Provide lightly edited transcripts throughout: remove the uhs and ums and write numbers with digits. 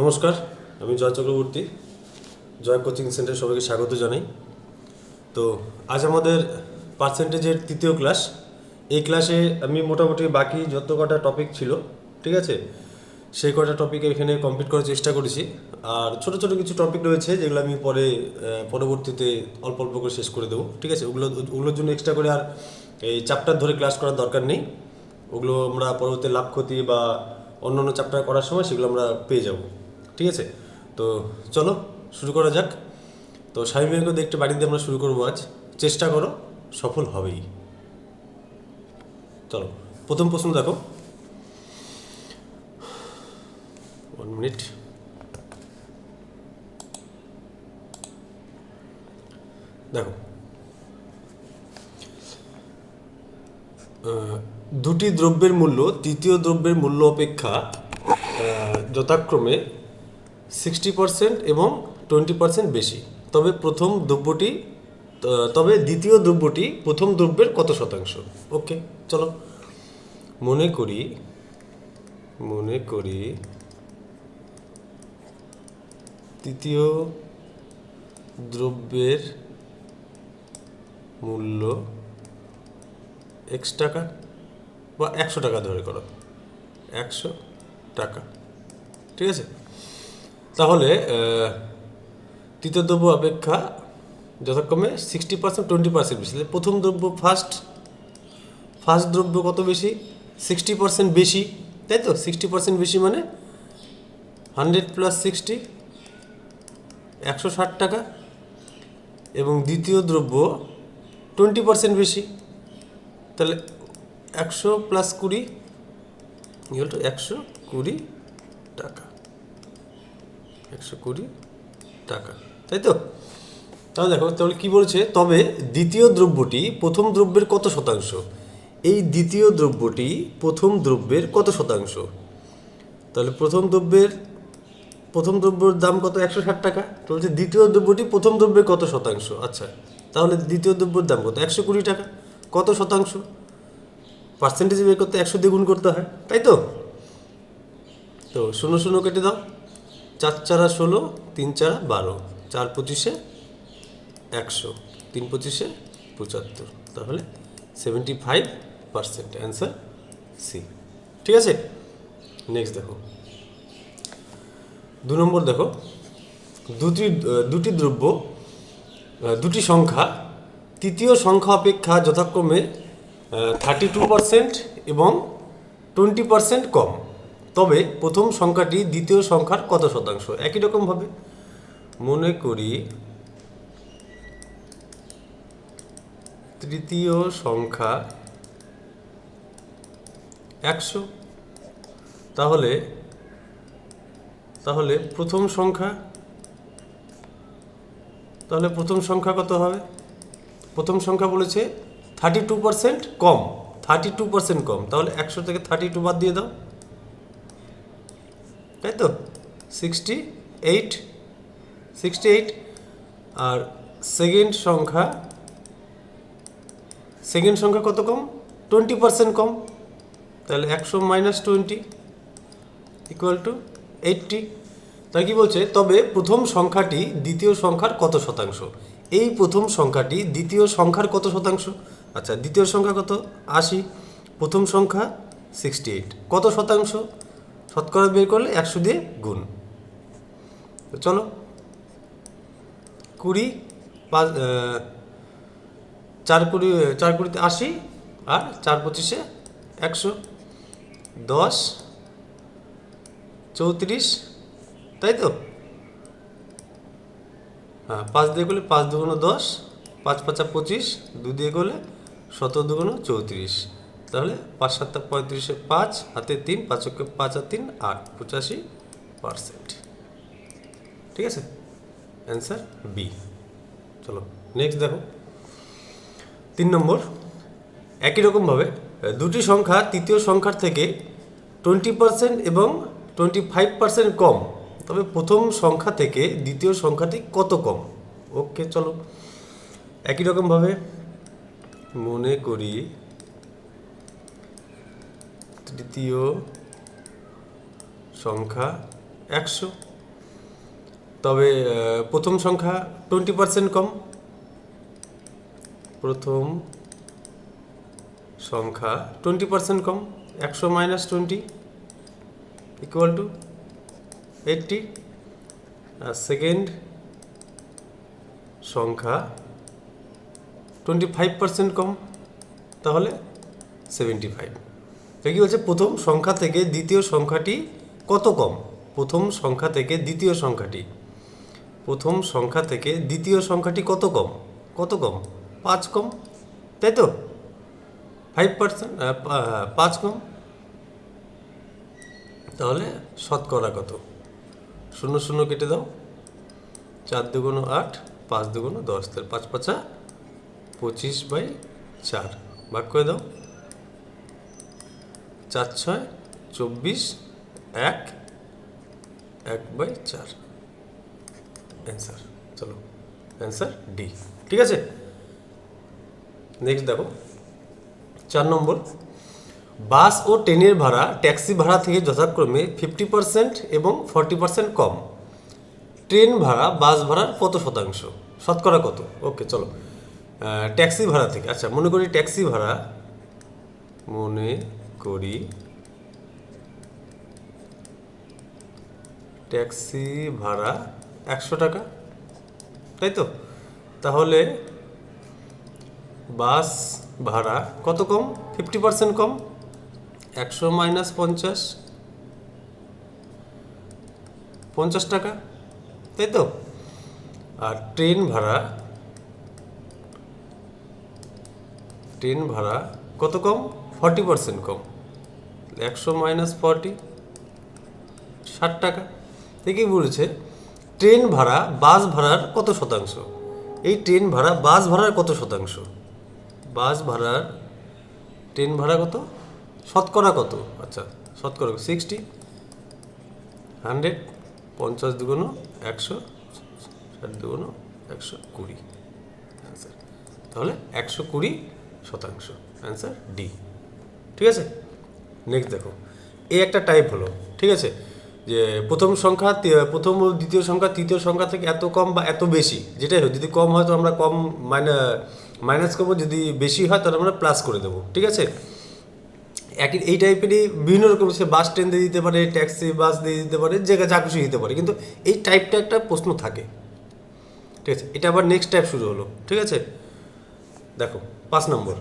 নমস্কার, আমি জয় চক্রবর্তী। জয় কোচিং সেন্টারে সবাইকে স্বাগত জানাই। তো আজ আমাদের পার্সেন্টেজের তৃতীয় ক্লাস। এই ক্লাসে আমি মোটামুটি বাকি যত কটা টপিক ছিল, ঠিক আছে, সেই কটা টপিক এখানে কমপ্লিট করার চেষ্টা করেছি। আর ছোট ছোট কিছু টপিক রয়েছে যেগুলো আমি পরবর্তীতে অল্প অল্প করে শেষ করে দেবো, ঠিক আছে। ওগুলোর জন্য এক্সট্রা করে আর এই চ্যাপ্টার ধরে ক্লাস করার দরকার নেই। ওগুলো আমরা পরবর্তী লাভ ক্ষতি বা অন্য চ্যাপ্টার করার সময় সেগুলো আমরা পেয়ে যাব, ঠিক আছে। তো চলো শুরু করা যাক। তো স্বামী বিবেকানন্দ একটি বাড়িতে আমরা শুরু করবো আজ। চেষ্টা করো, সফল হবেই। চলো, প্রথম প্রশ্ন দেখো। 1 মিনিট। দেখো, দুটি দ্রব্যের মূল্য তৃতীয় দ্রব্যের মূল্য অপেক্ষা যথাক্রমে 60% এবং 20% বেশি। তবে দ্বিতীয় দ্রব্যটি প্রথম দ্রব্যের কত শতাংশ? ওকে, চলো মনে করি তৃতীয় দ্রব্যের মূল্য x টাকা বা 100 টাকা ধরে করো, 100 টাকা, ঠিক আছে। তাহলে তৃতীয় দ্রব্য অপেক্ষা যথাক্রমে 60% 20% বেশি। প্রথম দ্রব্য ফার্স্ট দ্রব্য কত বেশি? 60% বেশি, তাই তো। 60% বেশি মানে 100 + 60 160 টাকা। এবং দ্বিতীয় দ্রব্য 20% বেশি, তাহলে 100 + 20 120 টাকা, 120 টাকা, তাই তো। তাহলে দেখো, তাহলে কি বলছে? তবে দ্বিতীয় দ্রব্যটি প্রথম দ্রব্যের কত শতাংশ? এই দ্বিতীয় দ্রব্যটি প্রথম দ্রব্যের কত শতাংশ? তাহলে প্রথম দ্রব্যের দাম কত? 160 টাকা। তো বলছে দ্বিতীয় দ্রব্যটি প্রথম দ্রব্যের কত শতাংশ। আচ্ছা, তাহলে দ্বিতীয় দ্রব্যের দাম কত? 120 টাকা। কত শতাংশ? পার্সেন্টেজ বের করতে 100 দিয়ে গুণ করতে হয়, তাই তো। তো 0 0 কেটে দাও। 4 × 16, 3 × 12, 4 × 25 100, 3 × 25 75। তাহলে 75%, অ্যান্সার সি, ঠিক আছে। নেক্সট দেখো, 2 নম্বর দেখো। দুটি সংখ্যা তৃতীয় সংখ্যা অপেক্ষা যথাক্রমে 32% এবং 20% কম। তবে প্রথম সংখ্যাটি দ্বিতীয় সংখ্যার কত শতাংশ? একই রকমভাবে মনে করি তৃতীয় সংখ্যা 100। তাহলে প্রথম সংখ্যা কত হবে? প্রথম সংখ্যা বলেছে 32% কম, 32% কম। তাহলে 100 থেকে 32 বাদ দিয়ে দাও, তাই তো। 68। আর সেকেন্ড সংখ্যা কত কম? 20% কম। তাহলে 100 - 20 = 80। তাই কি বলছে? তবে প্রথম সংখ্যাটি দ্বিতীয় সংখ্যার কত শতাংশ? এই প্রথম সংখ্যাটি দ্বিতীয় সংখ্যার কত শতাংশ? আচ্ছা, দ্বিতীয় সংখ্যা কত? 80। প্রথম সংখ্যা 68, কত শতাংশ? শতকরা বের করলে 100 দিয়ে গুণ। তো চলো, 20 4 20 80 আর 4 25 100, 10 34, তাই তো। হ্যাঁ, 5 দিয়ে করলে 5 × 2 = 10, 5 × 5 = 25, 2 দিয়ে করলে 17 × 2 = 34। তাহলে 5 × 7 = 35, 5 হাতে 3, 5 × 5 আর 3 8, 85%, ঠিক আছে। Answer B. চলো নেক্সট দেখো, 3 নম্বর। একই রকমভাবে দুটি সংখ্যা তৃতীয় সংখ্যার থেকে 20% এবং 25% কম। তবে প্রথম সংখ্যা থেকে দ্বিতীয় সংখ্যাটি কত কম? ওকে, চলো একই রকমভাবে মনে করি তৃতীয় সংখ্যা 100। তবে প্রথম সংখ্যা 20% কম, প্রথম সংখ্যা 20% কম, 100 মাইনাস 20 ইকুয়াল টু 80। আর সেকেন্ড সংখ্যা 25% কম, তাহলে 75। তো কি বলছে, প্রথম সংখ্যা থেকে দ্বিতীয় সংখ্যাটি কত কম? প্রথম সংখ্যা থেকে দ্বিতীয় সংখ্যাটি, প্রথম সংখ্যা থেকে দ্বিতীয় সংখ্যাটি কত কম? কত কম? 5 কম, তাই তো? 5%, 5 কম। তাহলে শতকরা কত? 0 0 কেটে দাও, 4 দুগুণ 8, 5 দুগুণ 10, তাহলে 5 5 25/4 ভাগ করে দাও, 4 6 24, 1 1/4 অ্যান্সার। চলো, অ্যান্সার ডি। ঠিক আছে, নেক্সট দেখো 4 নম্বর। বাস ও ট্রেনের ভাড়া ট্যাক্সি ভাড়া থেকে যথাক্রমে 50% এবং 40% কম। ট্রেন ভাড়া বাস ভাড়ার কত শতাংশ? শতকরা কত? ওকে, চলো ট্যাক্সি ভাড়া থেকে, আচ্ছা মনে করি ট্যাক্সি ভাড়া, মনে করি ট্যাক্সি ভাড়া 100 টাকা, তাই তো? তাহলে বাস ভাড়া কত কম? 50% কম, 100 মাইনাস 50, 50 টাকা, তাই তো? আর ট্রেন ভাড়া, ট্রেন ভাড়া কত কম? 40% কম, 100 মাইনাস 40, 60 টাকা। দেখি বলেছে ট্রেন ভাড়া বাস ভাড়ার কত শতাংশ? এই ট্রেন ভাড়া বাস ভাড়ার কত শতাংশ? বাস ভাড়ার ট্রেন ভাড়া কত? শতকরা কত? আচ্ছা শতকরা 60, 100, 50 দুগুণ 100, 60 দুগুণ 120 অ্যান্সার। তাহলে 120%, অ্যান্সার ডি। ঠিক আছে, নেক্সট দেখো, এই একটা টাইপ হলো, ঠিক আছে, যে প্রথম সংখ্যা, প্রথম ও দ্বিতীয় সংখ্যা তৃতীয় সংখ্যা থেকে এত কম বা এত বেশি, যেটাই হোক, যদি কম হয় তো আমরা কম মাইনাস করবো, যদি বেশি হয় তাহলে আমরা প্লাস করে দেবো। ঠিক আছে, একই এই টাইপেরই বিভিন্ন রকম, সে বাস ট্রেন দিয়ে দিতে পারে, ট্যাক্সি বাস দিয়ে দিতে পারে, যে যা খুশি দিতে পারে, কিন্তু এই টাইপটা একটা প্রশ্ন থাকে। ঠিক আছে, এটা আবার নেক্সট টাইপ শুরু হলো। ঠিক আছে, দেখো 5 নম্বর।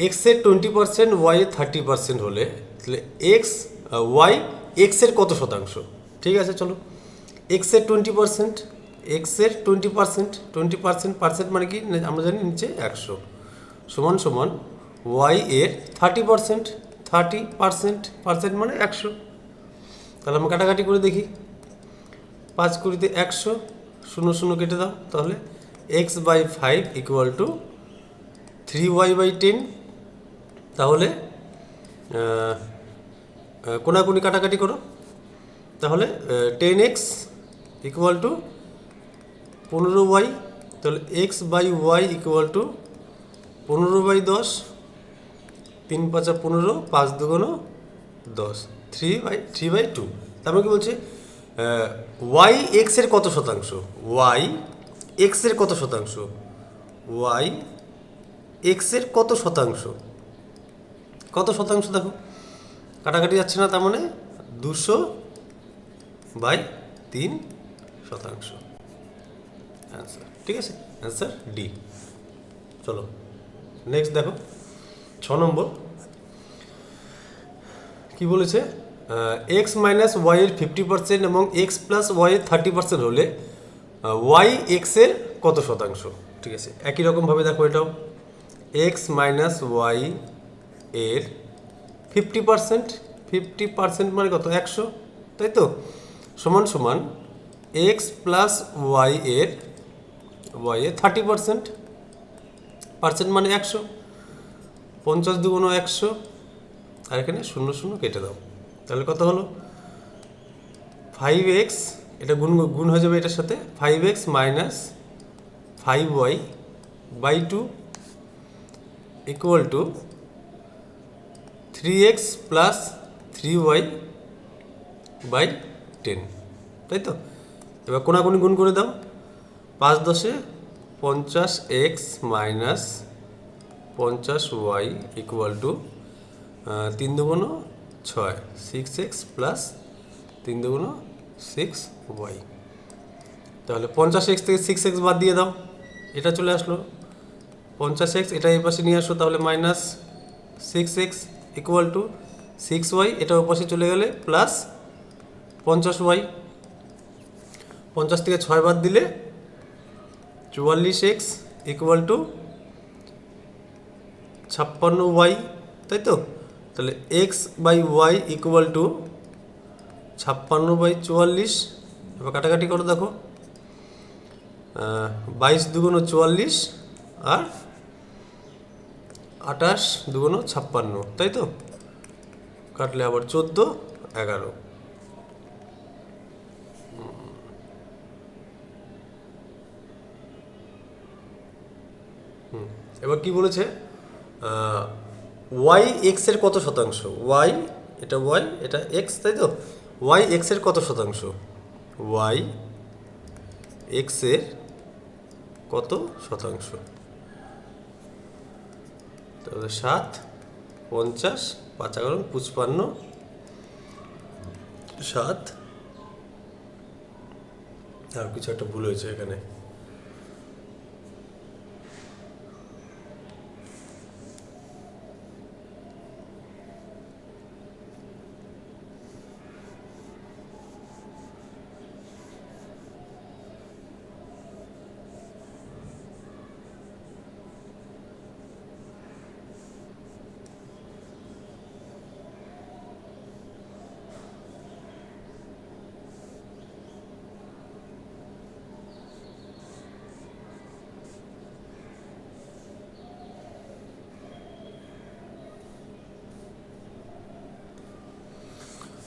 এক্সের 20%, ওয়াইয়ের 30% হলে তাহলে ওয়াই এক্সের কত শতাংশ? ঠিক আছে, চলো এক্সের 20%, এক্সের 20%, 20% মানে কি আমরা জানি নিচে 100 সমান সমান ওয়াই এর 30%, 30% মানে 100। তাহলে আমরা কাটাকাটি করে দেখি, 5 কুড়িতে 100, 0 0 কেটে দাও, তাহলে x/5 ইকুয়াল টু 3y/10। তাহলে কোনাকুনি কাটাকাটি করো, তাহলে 10x ইকুয়াল টু 15y, তাহলে x/y ইকুয়াল টু 15/10, 3 5 15, 5 দুগুণ 10, 3/2। তারপরে কি বলছে, ওয়াই এক্সের কত শতাংশ? ওয়াই এক্সের কত শতাংশ? ওয়াই এক্সের কত শতাংশ? কত শতাংশ দেখো, কাটাকাটি যাচ্ছে না, তার মানে 200/3 অ্যান্সার। ঠিক আছে, অ্যান্সার ডি। চলো নেক্সট দেখো 6 নম্বর কি বলেছে, এক্স মাইনাস ওয়াইয়ের 50% এবং এক্স প্লাস ওয়াইয়ের 30% হলে ওয়াই এক্সের কত শতাংশ? ঠিক আছে, একই রকমভাবে দেখো এটাও, এক্স মাইনাস ওয়াই এর 50%, 50% মানে কত? 100, তাই তো? সমান সমান এক্স প্লাস ওয়াই এর 30% মানে 100, 50 দুগুণ 100, আর এখানে 0 0 কেটে দাও, তাহলে কত হলো? 5x, এটা গুণ হয়ে যাবে এটার সাথে, 5x minus 5y/2 equal to 3x plus 3y/10। 10, তাই তো? এবার কোনাকুনি গুণ করে দাও, 5 10 50x minus 50y equal to 3 দুগুণ 6, 6x প্লাস 3 দুগুণ 6y। তাহলে 50x থেকে 6x বাদ দিয়ে দাও, এটা চলে আসলো 50x, এটা এই পাশে নিয়ে আসো, তাহলে minus 6x equal to 6y, এটা ওই পাশে চলে গেলে প্লাস 50y। 50 থেকে 6 বাদ দিলে 44x ইকুয়াল টু 56y, তাই তো? তাহলে x by y equal to 56/44। এবার কাটাকাটি করো, দেখো 22 দুগুণ 44 আর 28 দুগুণ 56, তাই তো? কাটলে আবার 14 11। এবার কি বলেছে, ওয়াই এক্স এর কত শতাংশ? ওয়াই, এটা ওয়াই, এটা এক্স, তাই তো? ওয়াই এক্স এর কত শতাংশ? ওয়াই এক্স এর কত শতাংশ? তাহলে 7 50 5 11 55, 7 আর কিছু একটা ভুল হয়েছে এখানে।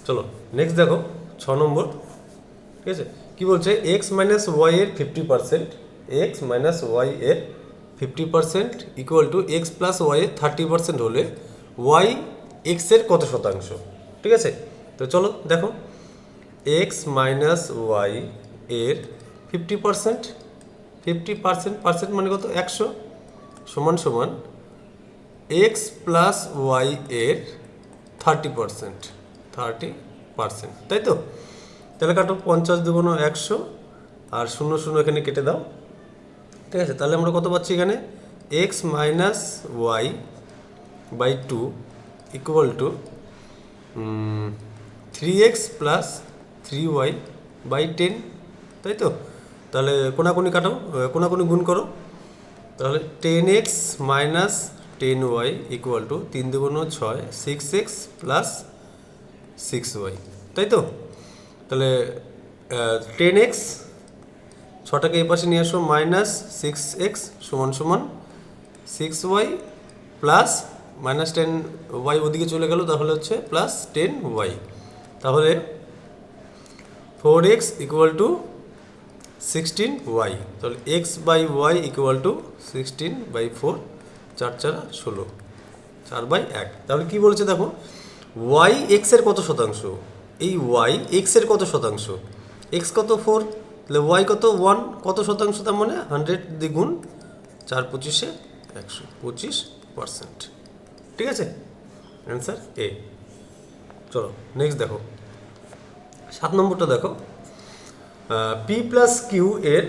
চলো নেক্সট দেখো 6 নম্বর, ঠিক আছে? কি বলছে, এক্স মাইনাস ওয়াই এর 50%, এক্স মাইনাস ওয়াই এর 50% equal to x plus y এর 30% হলে ওয়াই এক্স এর কত শতাংশ? ঠিক আছে, তো চলো দেখো, এক্স মাইনাস ওয়াই এর 50%, 50% মানে কত? 100 সমান সমান এক্স প্লাস ওয়াই এর 30%, 30%, তাই তো? তাহলে কাটো, 50 দুগুণ 100 আর 0 0 এখানে কেটে দাও, ঠিক আছে? তাহলে আমরা কত পাচ্ছি এখানে, x minus y by 2 equal to 3x plus 3y by 10, তাই তো? তাহলে কোনাকুনি কাটো, কোনাকুনি গুণ করো, তাহলে 10x minus 10y equal to 3 দুগুণ 6, 6x প্লাস 6y, তাই তো? তাহলে 10x, 6টাকে এই পাশে নিয়ে আসো, মাইনাস 6x সমান সমান 6y প্লাস মাইনাস 10y ওদিকে চলে গেল, তাহলে হচ্ছে প্লাস 10y। তাহলে 4x ইকুয়াল টু 16y। তাহলে x by y equal to 16/4, 4 4 16, 4/1। তাহলে কি বলছে দেখো, ওয়াই এক্স এর কত শতাংশ? এই ওয়াই এক্স এর কত শতাংশ? এক্স কত 4, তাহলে ওয়াই কত 1, কত শতাংশ? তার মানে 100 দ্বিগুণ 4 25 100, 25%, ঠিক আছে? অ্যান্সার এ। চলো নেক্সট দেখো 7 নম্বরটা দেখো, পি প্লাস কিউ এর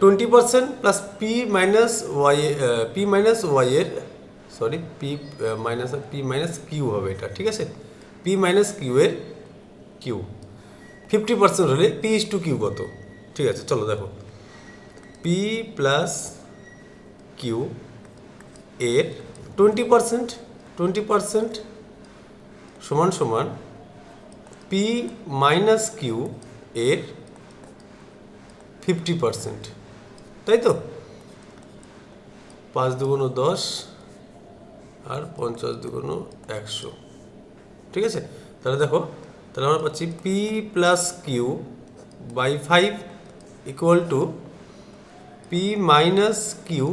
20% plus p minus y, p minus y এর, সরি পি মাইনাস কিউ হবে এটা, ঠিক আছে? পি মাইনাস কিউ এর কিউ 50% হলে পি ইস টু কিউ কত? ঠিক আছে, চলো দেখো, পি প্লাস কিউ এর 20% সমান সমান পি মাইনাস কিউ এর 50%, তাই তো? 5 দুগুণ 10 আর 50 দুগুণ 100, ঠিক আছে? তাহলে দেখো, তাহলে আমরা পাচ্ছি p plus q by 5 equal to p minus q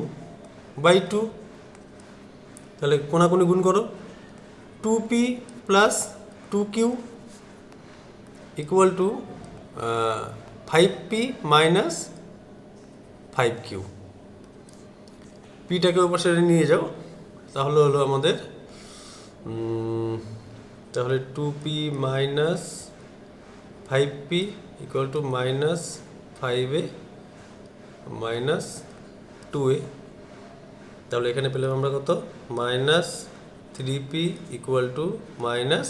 by 2। তাহলে কোনাকুনি গুণ করো, 2p plus 2q equal to 5p minus 5q। পিটাকে ওপর সাইডে নিয়ে যাও, তাহলে হলো আমাদের তাহলে 2p minus 5p equal to minus 5a minus 2a। তাহলে এখানে পেলাম আমরা কত, minus 3p equal to minus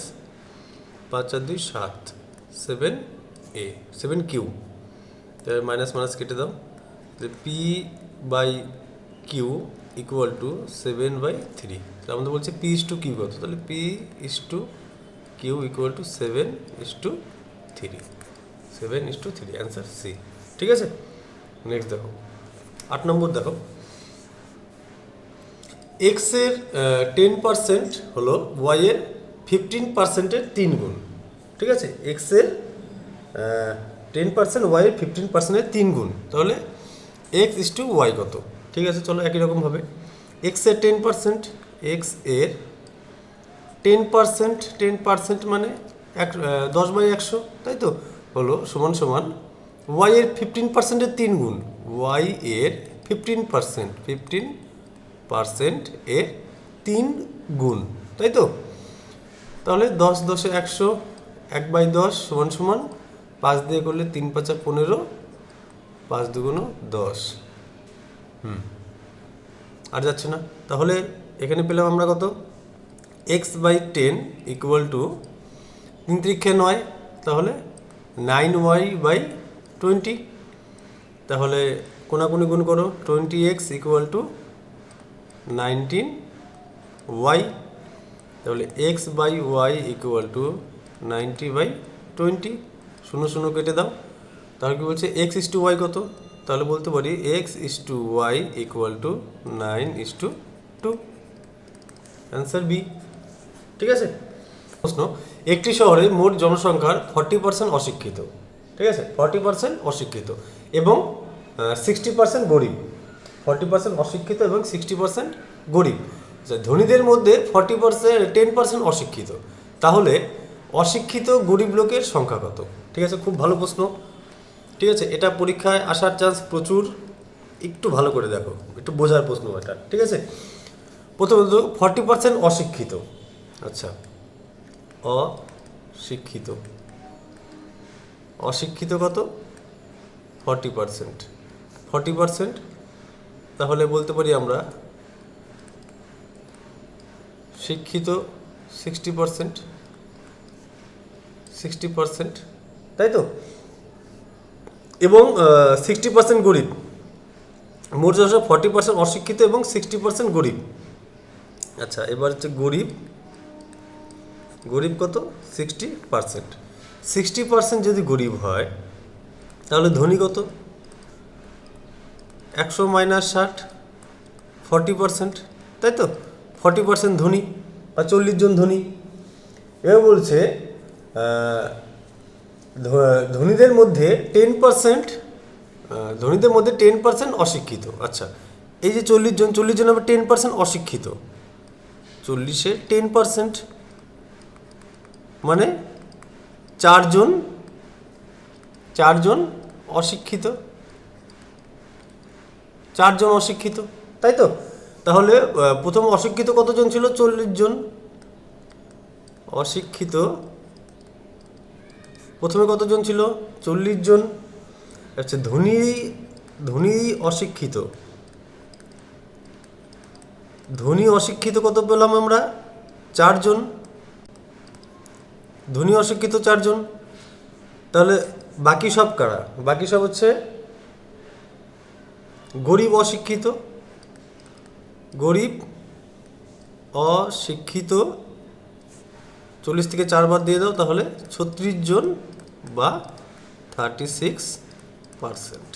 5 আর 2 7, 7a 7q। তাহলে মাইনাস মাইনাস কেটে দাও, তাহলে p by q equal to 7/3। তাহলে আমাদের বলছে p ইস টু q কত, তাহলে p is to q equal to 7:3, 7:3, answer C. ঠিক আছে, নেক্সট দেখো 8 নম্বর দেখো, এক্স এর 10% হলো ওয়াই এর 15%-এর 3 গুণ। ঠিক আছে, এক্স এর 10% ওয়াই এর 15%-এর 3 গুণ, তাহলে এক্স ইস টু ওয়াই কত। ঠিক আছে, চলো একই রকমভাবে এক্স এর 10%, এক্স এর 10% মানে 10/100, তাই তো, হলো সমান সমান ওয়াই এর 15%-এর 3 গুণ, ওয়াই এর 15% এর 3 গুণ, তাই তো। তাহলে 10 10 100, 1/10 সমান সমান 5 দিয়ে করলে 3 5 15, 5 2 10। আর যাচ্ছে না, তাহলে এখানে পেলাম আমরা কত, x/10 ইকুয়াল টু 3 3 9, তাহলে 9y/20। তাহলে কোনাকুনি গুণ করো, 20x ইকুয়াল টু 19y। তাহলে x/y ইকুয়াল টু 90/20, 0 0 কেটে দাও। তাহলে কি বলছে, x ইস টু ওয়াই কত, তাহলে বলতে পারি x is to y equal to 9:2, answer B. ঠিক আছে, প্রশ্ন, একটি শহরে মোট জনসংখ্যার 40% অশিক্ষিত। ঠিক আছে, 40% অশিক্ষিত এবং 60% গরিব। 40% অশিক্ষিত এবং 60% গরিব। ধনীদের মধ্যে 10% অশিক্ষিত, তাহলে অশিক্ষিত গরিব লোকের সংখ্যা কত। ঠিক আছে, খুব ভালো প্রশ্ন। ঠিক আছে, এটা পরীক্ষায় আসার চান্স প্রচুর, একটু ভালো করে দেখো, একটু বোঝার প্রশ্ন এটা। ঠিক আছে, প্রথমত 40% অশিক্ষিত। আচ্ছা, অশিক্ষিত, অশিক্ষিত কত, 40%, তাহলে বলতে পারি আমরা শিক্ষিত 60%, তাই তো, এবং 60% গরিব। মোট জনসংখ্যা 40% অশিক্ষিত এবং 60% গরিব। আচ্ছা, এবার হচ্ছে গরিব, গরিব কত, 60%। 60% যদি গরিব হয়, তাহলে ধনী কত, 100 - 60, 40%, তাই তো, 40% ধনী বা 40 জন ধনী। এবার বলছে ধনীদের মধ্যে 10% অশিক্ষিত। আচ্ছা, এই যে 40 জন আবার 10% অশিক্ষিত, 40-এ 10% মানে 4 জন অশিক্ষিত, 4 জন অশিক্ষিত, তাই তো। তাহলে প্রথম অশিক্ষিত কতজন ছিল, 40 জন অশিক্ষিত। প্রথমে কতজন ছিল, 40 জন। আচ্ছা, ধনী অশিক্ষিত, ধনী অশিক্ষিত কত পেলাম আমরা, 4 জন। ধনী অশিক্ষিত 4 জন, তাহলে বাকি সব কারা, বাকি সব হচ্ছে গরিব অশিক্ষিত, গরিব অশিক্ষিত। 40 থেকে 4 বার দিয়ে দাও, তাহলে 36 জন বা 36%।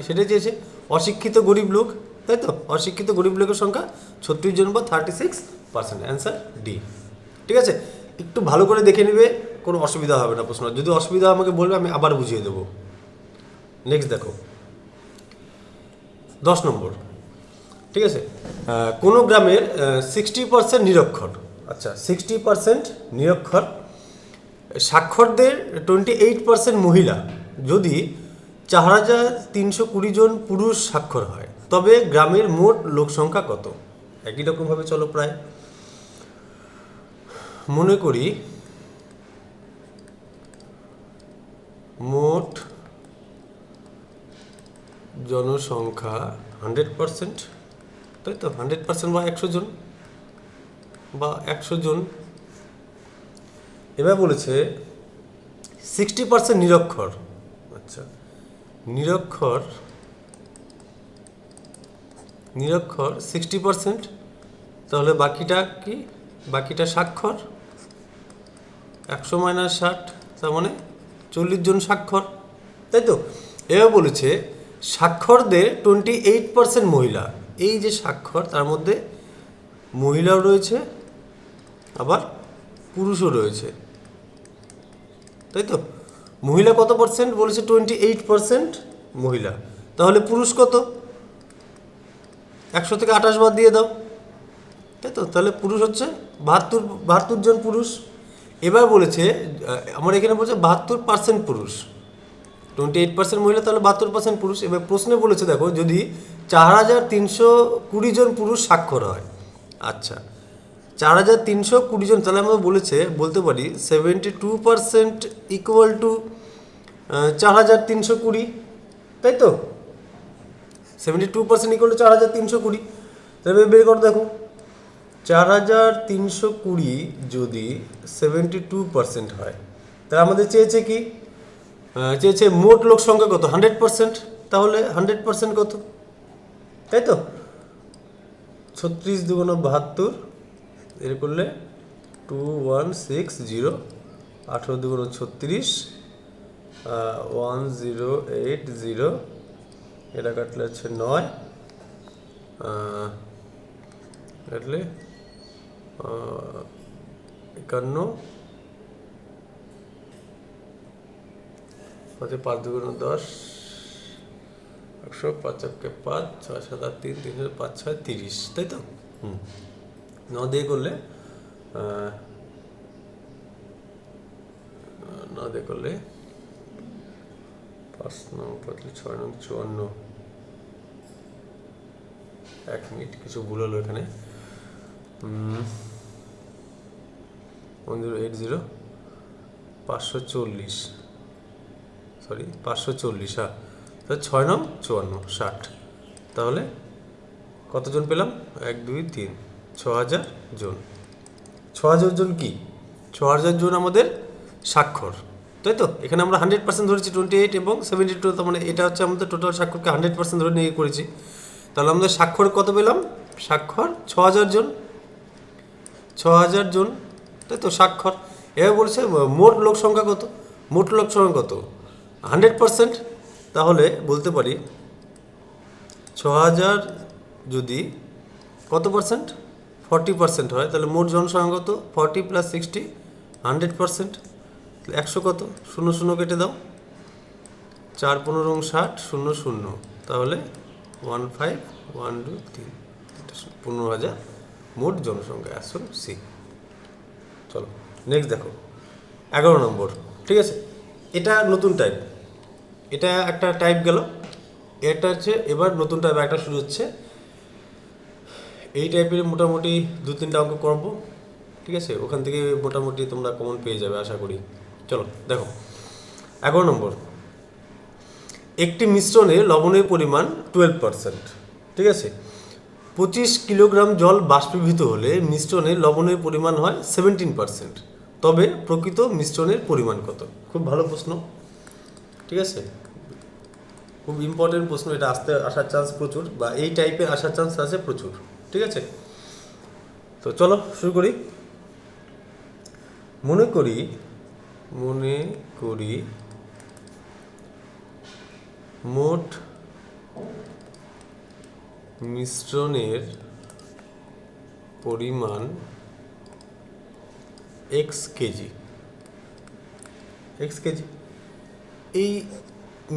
সেটাই চেয়েছে, অশিক্ষিত গরিব লোক, তাই তো, অশিক্ষিত গরিব লোকের সংখ্যা 36 জন বা 36%, অ্যান্সার ডি। ঠিক আছে, একটু ভালো করে দেখে নেবে, কোনো অসুবিধা হবে না প্রশ্ন। যদি অসুবিধা আমাকে বলবে, আমি আবার বুঝিয়ে দেবো। নেক্সট দেখো 10 নম্বর। ঠিক আছে, কোনো গ্রামের 60% নিরক্ষর। আচ্ছা, 60% নিরক্ষর সাক্ষরদের 28% মহিলা যদি 4320 জন পুরুষ স্বাক্ষর হয়, তবে গ্রামের মোট লোক সংখ্যা কত? একই রকমভাবে চলো প্রায় মনে করি মোট জনসংখ্যা 100%, তাই তো 100% বা 100 জন বা 100 জন। এবার বলেছে 60% নিরক্ষর। আচ্ছা, নিরক্ষর 60%, তাহলে বাকিটা কি? বাকিটা স্বাক্ষর। 100 - 60, তার মানে 40 জন স্বাক্ষর, তাই তো। এবার বলেছে সাক্ষরদের 28% মহিলা। এই যে স্বাক্ষর, তার মধ্যে মহিলাও রয়েছে আবার পুরুষও রয়েছে, তাই তো। মহিলা কত পার্সেন্ট বলেছে? 28% মহিলা। তাহলে পুরুষ কত? 100 থেকে 28 বাদ দিয়ে দাও, তাই তো। তাহলে পুরুষ হচ্ছে 72 জন পুরুষ। এবার বলেছে আমার এখানে বলছে 72% পুরুষ, 28% মহিলা, তাহলে 72% পুরুষ। এবার প্রশ্নে বলেছে দেখো, যদি 4320 জন পুরুষ স্বাক্ষর হয়, আচ্ছা 4320 জন, তাহলে আমরা বলতে পারি 72% ইকুয়াল টু 4320, তাই তো। 72% ইকুয়াল টু 4320। তাহলে বের করো, দেখো 4320 যদি 72% হয়, তাহলে আমাদের চেয়েছে কি? চেয়েছে মোট লোক সংখ্যা কত? 100%। তাহলে 100% কত? তাই তো 36 দুগুণ 72, এর করলে 2160, 18 দুগুণ 36, 1080, এটা কাটলে হচ্ছে 9, কাটলে 51, 5 দুগুণ 10, 100, 5 × 5, 6 × 7 = 3, 3 × 5 = 6, 30, তাই তো। 9 দিয়ে করলে 5 9 5 6 9 54। 1 মিনিট, কিছু ভুল হলো এখানে। 1080, 540, সরি 540, হ্যাঁ। তাহলে 6 9 54, 60। তাহলে কতজন পেলাম? 1 2 3, 6000 জন। 6000 জন কি? 6000 জন আমাদের স্বাক্ষর, তাই তো। এখানে আমরা 100% ধরেছি 28 এবং 72, তার মানে এটা হচ্ছে আমাদের টোটাল স্বাক্ষরকে 100% ধরে নিয়ে করেছি। তাহলে আমাদের স্বাক্ষর কত পেলাম? স্বাক্ষর 6000 জন, 6000 জন, তাই তো স্বাক্ষর। এবার বলছে মোট লোক সংখ্যা কত? মোট লোক সংখ্যা কত? 100%। তাহলে বলতে পারি 6000 যদি কত পার্সেন্ট? 40% হয়, তাহলে মোট জনসংখ্যা কত? 40 + 60, 100%। 100 কত? 0 0 কেটে দাও, 4 15 60, 0 0, তাহলে 15123, 15000 মোট জনসংখ্যা। আসুন সি। চলো নেক্সট দেখো 11 নম্বর, ঠিক আছে। এটা নতুন টাইপ, এটা একটা টাইপ গেল, এটা হচ্ছে এবার নতুন টাইপ একটা শুরু হচ্ছে। এই টাইপের মোটামুটি 2-3টা অঙ্ক করবো, ঠিক আছে। ওখান থেকে মোটামুটি তোমরা কমন পেয়ে যাবে আশা করি। চলো দেখো 11 নম্বর, একটি মিশ্রণে লবণের পরিমাণ 12%, ঠিক আছে। 25 কিলোগ্রাম জল বাষ্পীভূত হলে মিশ্রণে লবণের পরিমাণ হয় 17%, তবে প্রকৃত মিশ্রণের পরিমাণ কত? খুব ভালো প্রশ্ন, ঠিক আছে। খুব ইম্পর্টেন্ট প্রশ্ন, এটা আসার চান্স প্রচুর, বা এই টাইপের আসার চান্স আছে প্রচুর, ঠিক আছে। তো চলো শুরু করি। মনে করি মোট মিশ্রণের পরিমাণ x কেজি। এই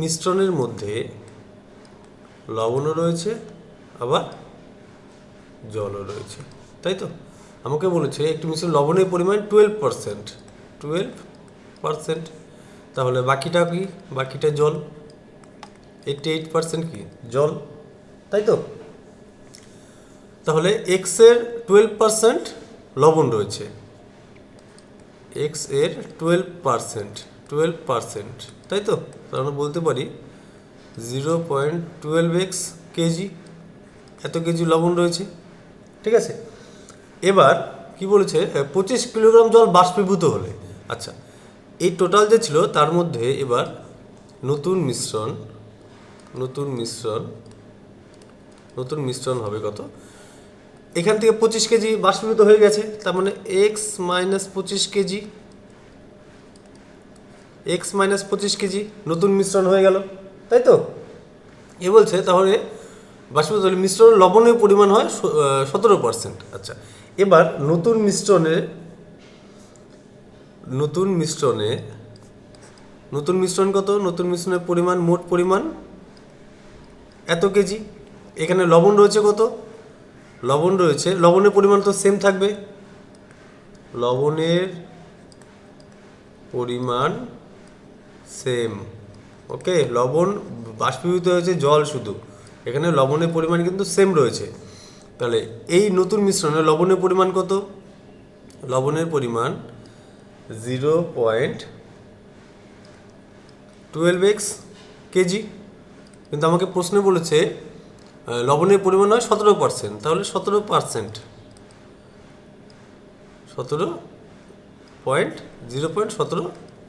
মিশ্রণের মধ্যে লবণও রয়েছে আবার জলও রয়েছে, তাই তো। আমাকে বলেছে একটি মিশ্রণ লবণের পরিমাণ 12%, পার্সেন্ট। তাহলে বাকিটা কি? বাকিটা জল। 88% কি? জল, তাই তো? তাহলে এক্স এর 12% লবণ রয়েছে, এক্স এর 12%, তাই তো? তাহলে আমরা বলতে পারি 0.12x কেজি, এত কেজি লবণ রয়েছে, ঠিক আছে? এবার কি বলেছে? 25 কিলোগ্রাম জল বাষ্পীভূত হলে, আচ্ছা এই টোটাল যে ছিল তার মধ্যে এবার নতুন মিশ্রণ হবে কত? এখান থেকে 25 কেজি বাষ্পীভূত হয়ে গেছে, তার মানে x minus 25 KG, x minus 25 KG নতুন মিশ্রণ হয়ে গেল, তাই তো? এ বলছে তাহলে বাষ্পীভূত হলে মিশ্রণ লবণের পরিমাণ হয় 17%। আচ্ছা, এবার নতুন মিশ্রণে কত? নতুন মিশ্রণের পরিমাণ, মোট পরিমাণ এত কেজি। এখানে লবণ রয়েছে কত? লবণের পরিমাণ তো সেম থাকবে, লবণের পরিমাণ সেম, ওকে? লবণ বাষ্পীভূত হয়েছে জল শুধু, এখানে লবণের পরিমাণ কিন্তু সেম রয়েছে। তাহলে এই নতুন মিশ্রণে লবণের পরিমাণ কত? লবণের পরিমাণ 0.12x কেজি, কিন্তু আমাকে প্রশ্নে বলেছে লবণের পরিমাণ হয় 17%, তাহলে 17%, 0.17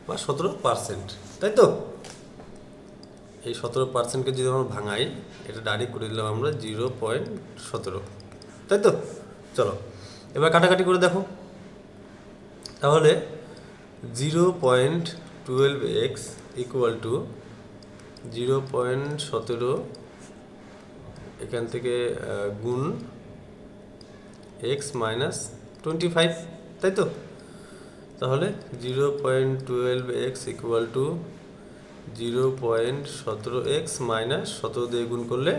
বা 17%, তাই তো? এই 17%কে যদি আমরা ভাঙাই, এটা ডাইরেক্ট করে দিলাম আমরা 0.17, তাই তো? চলো এবার কাটাকাটি করে দেখো। তাহলে 0.12x ইকুয়াল টু 0.17, এখান থেকে গুণ এক্স মাইনাস 25, তাই তো? তাহলে 0.12x equal to 0.17x minus 17 দিয়ে গুণ করলে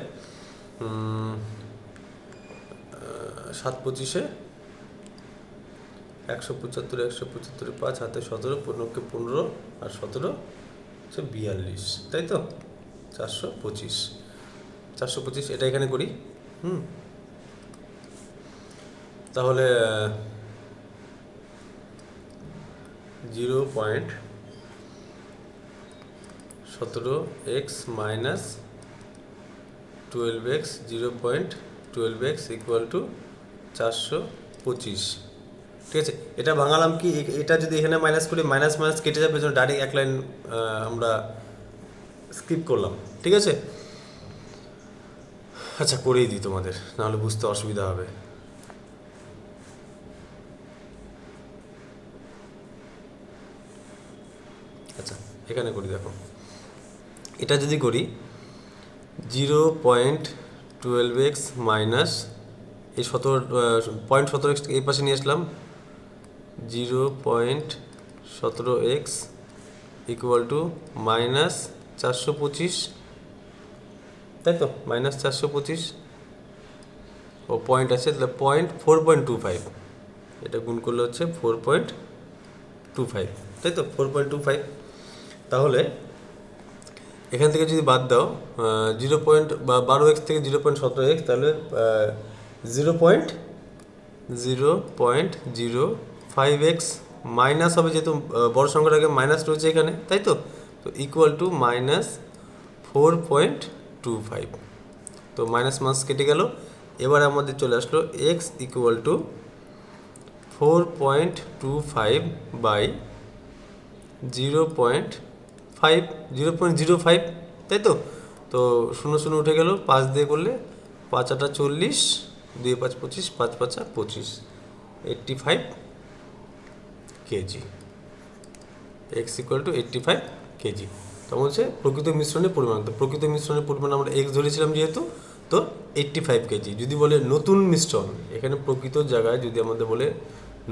7 25-এ 175, 5 হাতে 17, 15কে 15 আর 17 হচ্ছে 42, তাই তো? 425, এটা এখানে করি। তাহলে 0.17x minus 12x, 0.12x equal to 425, ঠিক আছে? এটা ভাঙালাম কি? এটা যদি এখানে মাইনাস করি, মাইনাস মাইনাস কেটে যাবে, জন্য ডাইরেক্ট এক লাইন আমরা স্কিপ করলাম, ঠিক আছে? আচ্ছা করেই দিই তোমাদের, নাহলে বুঝতে অসুবিধা হবে। আচ্ছা এখানে করি, দেখো এটা যদি করি 0.12x মাইনাস এই 0.17x এই পাশে নিয়ে আসলাম, 0.17x ইকুয়াল টু মাইনাস 425, তাই তো? মাইনাস 425 ও পয়েন্ট আছে, তাহলে 4.25, এটা গুণ করলে হচ্ছে 4.25, তাই তো? 4.25। তাহলে এখান থেকে যদি বাদ দাও 12x থেকে 0.17x, তাহলে 0.05x মাইনাস হবে, যেহেতু বড় সংখ্যার আগে মাইনাস রয়েছে এখানে, তাই তো? তো ইকুয়াল টু মাইনাস 4.25, তো মাইনাস মাস কেটে গেল। এবার আমাদের চলে আসলো এক্স ইকুয়াল টু 4.25 বাই 0.05, তাই তো? তো 0 উঠে গেল, 5 দিয়ে করলে 5 8 40, 2 5 25, 5 5 25, 85 KG, x equal to 85 KG. তো বলছে প্রকৃত মিশ্রণের পরিমাণ, তো প্রকৃত মিশ্রণের পরিমাণ আমরা এক্স ধরেছিলাম যেহেতু, তো 85 কেজি। যদি বলে নতুন মিশ্রণ, এখানে প্রকৃত জায়গায় যদি আমাদের বলে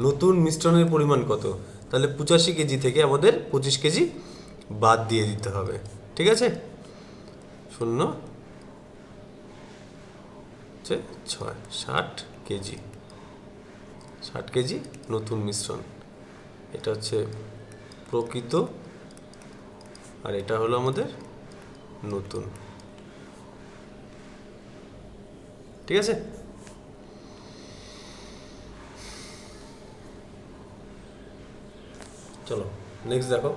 নতুন মিশ্রণের পরিমাণ কত, তাহলে 85 কেজি থেকে আমাদের 25 কেজি বাদ দিয়ে দিতে হবে, ঠিক আছে? 0 হচ্ছে 6, 60 কেজি, 60 কেজি নতুন মিশ্রণ। এটা হচ্ছে প্রকৃত, আর এটা হলো আমাদের নতুন। ঠিক আছে, চলো নেক্সট দেখো।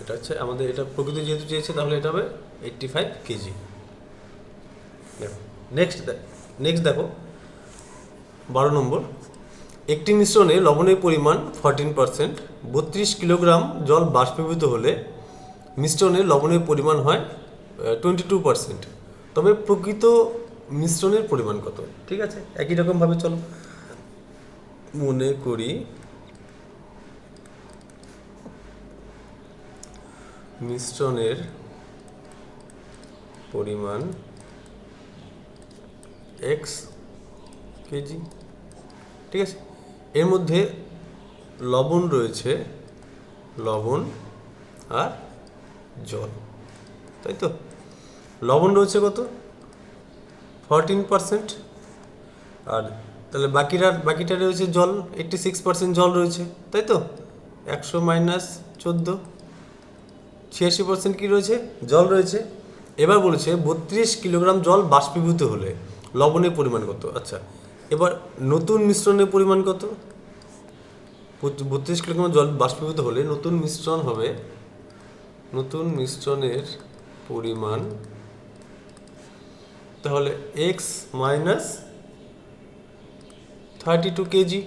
এটা হচ্ছে আমাদের, এটা প্রকৃত যেহেতু চেয়েছে তাহলে এটা হবে 85 কেজি। দেখো নেক্সট দেখো 12 নম্বর। একটি মিশ্রণে লবণের পরিমাণ 14%, 32 কিলোগ্রাম জল বাষ্পীভূত হলে মিশ্রণে লবণের পরিমাণ হয় 22%। তবে প্রকৃত মিশ্রণের পরিমাণ কত? ঠিক আছে, একই রকমভাবে চলো মনে করি মিশ্রণের পরিমাণ x কেজি। ঠিক আছে, এর মধ্যে লবণ রয়েছে, লবণ আর জল, তাই তো। লবণ রয়েছে কত? 14%, আর তাহলে বাকিটা রয়েছে জল, 86% জল রয়েছে, তাই তো। 100 মাইনাস 14, 86% কী রয়েছে? জল রয়েছে। এবার বলেছে 32 কিলোগ্রাম জল বাষ্পীভূত হলে লবণের পরিমাণ কত? আচ্ছা, এবার নতুন মিশ্রণের পরিমাণ কত? 32 কিলোগ্রাম জল বাষ্পীভূত হলে নতুন মিশ্রণ হবে, নতুন মিশ্রণের পরিমাণ তাহলে x মাইনাস 32 কেজি,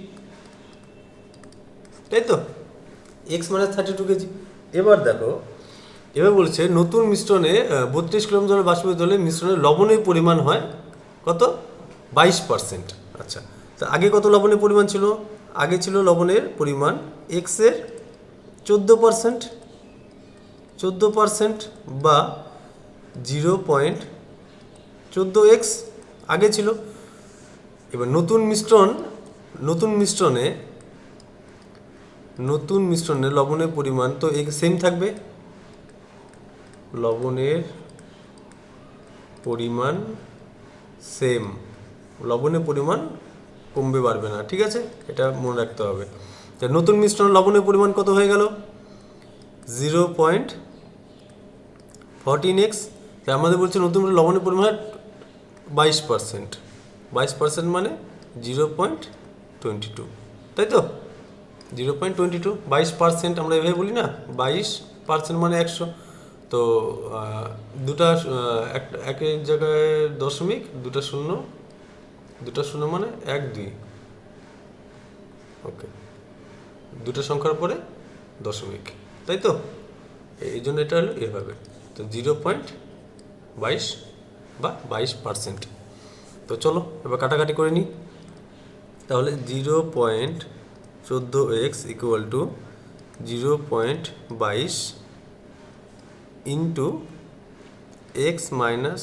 তাই তো। x minus 32 KG. এবার দেখো, এবার বলছে নতুন মিশ্রণে 32 কিলোগ্রাম জল বাষ্পীভূত হলে মিশ্রণের লবণের পরিমাণ হয় কত? 22%। আচ্ছা, তা আগে কত লবণের পরিমাণ ছিল? আগে ছিল লবণের পরিমাণ x এর 14% বা 0.14x আগে ছিল। এবার নতুন মিশ্রণে লবণের পরিমাণ তো সেম থাকবে, লবণের পরিমাণ সেম, লবণের পরিমাণ কমবে বাড়বে না। ঠিক আছে, এটা মনে রাখতে হবে। তা নতুন মিশ্রণ লবণের পরিমাণ কত হয়ে গেল? 0.14x। তাই আমাদের বলছে নতুন লবণের পরিমাণ 22%, 22% মানে 0.22, তাই তো। 0.22, 22% আমরা এভাবে বলি না, 22% মানে 100। তো দুটা এক জায়গায় দশমিক, দুটা শূন্য মানে 1 2, ওকে, দুটো সংখ্যার পরে দশমিক, তাই তো। এই জন্য এটা হলো এভাবে। তো 0.22 বা 22%। তো চলো এবার কাটাকাটি করে নিই। তাহলে 0.14x equal to 0.22 into x minus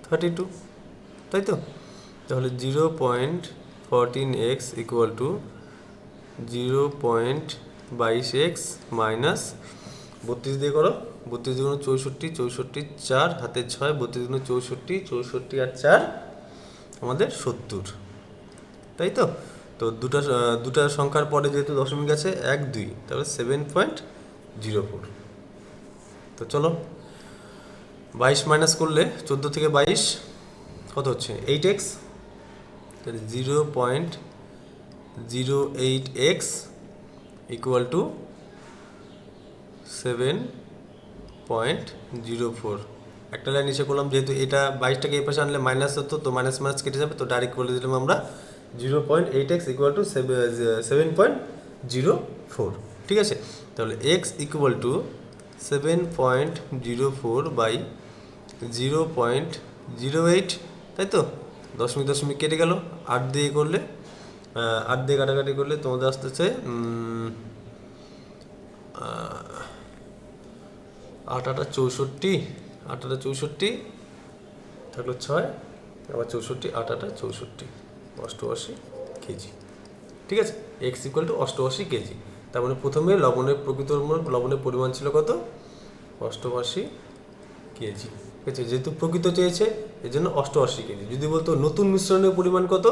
32, তাই তো। তাহলে 0.14x equal to 0.22x minus 32 দিয়ে করো, 32 দুগুণ 64, 64 4 হাতে 6, 32 দুগুণ 64, 64 আর 4 আমাদের 70, তাই তো। তো দুটা সংখ্যার পরে যেহেতু দশমিক আছে 1 2, তাহলে 7.04। তো চলো 22 মাইনাস করলে 14 থেকে 22 কত হচ্ছে? 8x। তাহলে 0.08x ইকুয়াল টু 7.04। একটা লাইন নিচে করলাম, যেহেতু এটা 22টাকে এই পাশে আনলে মাইনাস হতো, তো মাইনাস কেটে যাবে, তো ডাইরেক্ট বলে দিলাম আমরা 0.8x ইকুয়াল টু 7.04। ঠিক আছে, তাহলে x ইকুয়াল টু 7.04 বাই 0.08, তাই তো। দশমিক কেটে গেল, 8 দিয়ে করলে 8 দিয়ে কাটাকাটি করলে তোমাদের আসতেছে 8 8 64, 8 8 64 থাকলো 6, আবার 64, 8 8 64, 88 কেজি। ঠিক আছে, x ইকুয়াল টু 88 কেজি। তার মানে প্রথমে প্রকৃত লবণের পরিমাণ ছিল কত? 88 কেজি। ঠিক আছে, যেহেতু প্রকৃত চেয়েছে এই জন্য 88 কেজি। যদি বলতো নতুন মিশ্রণের পরিমাণ কত,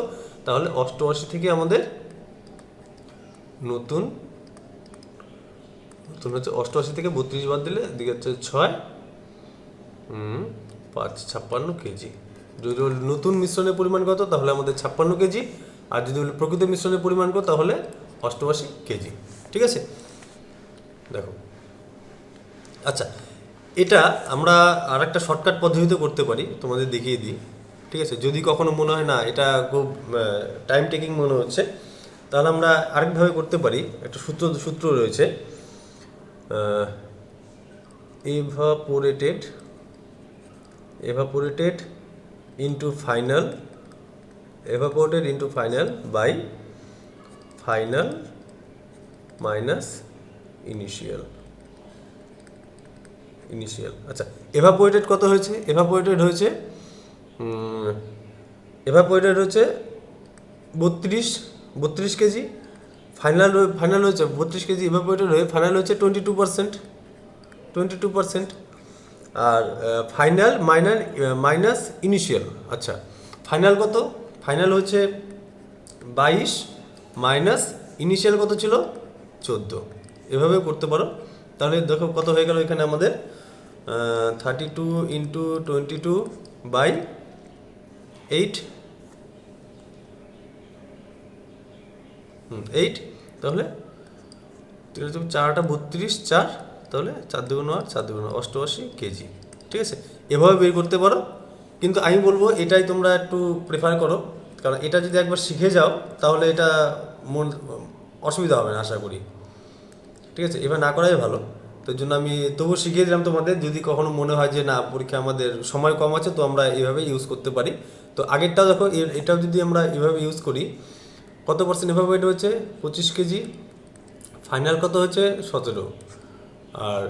তাহলে 88 থেকে আমাদের নতুন তুমি হচ্ছে 88 থেকে 32 বাদ দিলে এদিকে হচ্ছে 6 5 56 কেজি। যদি নতুন মিশ্রণের পরিমাণ কত, তাহলে আমাদের 56 কেজি। আর যদি প্রকৃত মিশ্রণের পরিমাণ কত, তাহলে 88 কেজি। ঠিক আছে, দেখো। আচ্ছা, এটা আমরা আর একটা শর্টকাট পদ্ধতিতে করতে পারি, তোমাদের দেখিয়ে দিই। ঠিক আছে, যদি কখনো মনে হয় না এটা খুব টাইম টেকিং মনে হচ্ছে, তাহলে আমরা আরেকভাবে করতে পারি। একটা সূত্র রয়েছে, evaporated into final by final minus initial। আচ্ছা, এভাপোরেটেড কত হয়েছে? এভাপোরেটেড হয়েছে 32 কেজি। ফাইনাল হয়েছে 32 কেজি। এভাপোরেটেড হয়ে ফাইনাল হয়েছে 22%। আর ফাইনাল মাইনাস ইনিশিয়াল। আচ্ছা, ফাইনাল কত? ফাইনাল হচ্ছে 22 মাইনাস ইনিশিয়াল কত ছিল? 14। এভাবে করতে পারো। তাহলে দেখো কত হয়ে গেল এখানে আমাদের 32 ইন্টু 22 বাই 8। তাহলে 4টা 32, 4, তাহলে 4 দুগুণ 8, 4 দুগুণ 88 কেজি। ঠিক আছে, এভাবে বের করতে পারো। কিন্তু আমি বলবো এটাই তোমরা একটু প্রেফার করো, কারণ এটা যদি একবার শিখে যাও তাহলে এটা অসুবিধা হবে না আশা করি। ঠিক আছে, এবার না করাই ভালো। তো জন্য আমি তবুও শিখিয়ে দিলাম তোমাদের। যদি কখনো মনে হয় যে না, পরীক্ষা আমাদের সময় কম আছে, তো আমরা এইভাবে ইউজ করতে পারি। তো আগেরটাও দেখো, এটাও যদি আমরা এভাবে ইউজ করি, কত পার্সেন্ট এভাপোরেট হচ্ছে? 25 কেজি। ফাইনাল কত হচ্ছে? 17। আর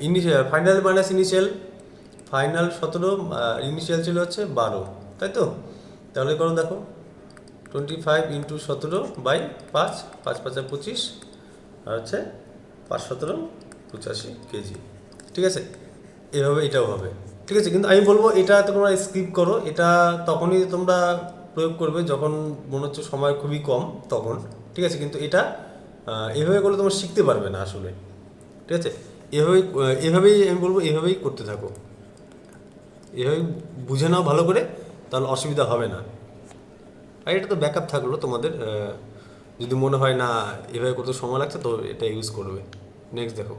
initial, final minus initial, final 17, initial ছিল হচ্ছে 12, তাই তো? তাহলে করো, দেখো 25 ইন্টু 17 বাই 5, 5 5 25, আর হচ্ছে 5 17 85 কেজি। ঠিক আছে, এভাবে এটাও হবে। ঠিক আছে, কিন্তু আমি বলবো এটা তোমরা স্কিপ করো। এটা তখনই তোমরা প্রয়োগ করবে যখন মনে হচ্ছে সময় খুবই কম, তখন। ঠিক আছে, কিন্তু এটা এভাবে করলে তোমরা শিখতে পারবে না আসলে। ঠিক আছে, এভাবেই আমি বলবো, এভাবেই করতে থাকো। এভাবেই বুঝে নাও ভালো করে, তাহলে অসুবিধা হবে না। আর এটা তো ব্যাকআপ থাকলো তোমাদের, যদি মনে হয় না এভাবে করতে সময় লাগছে, তো এটা ইউজ করবে। নেক্সট দেখো,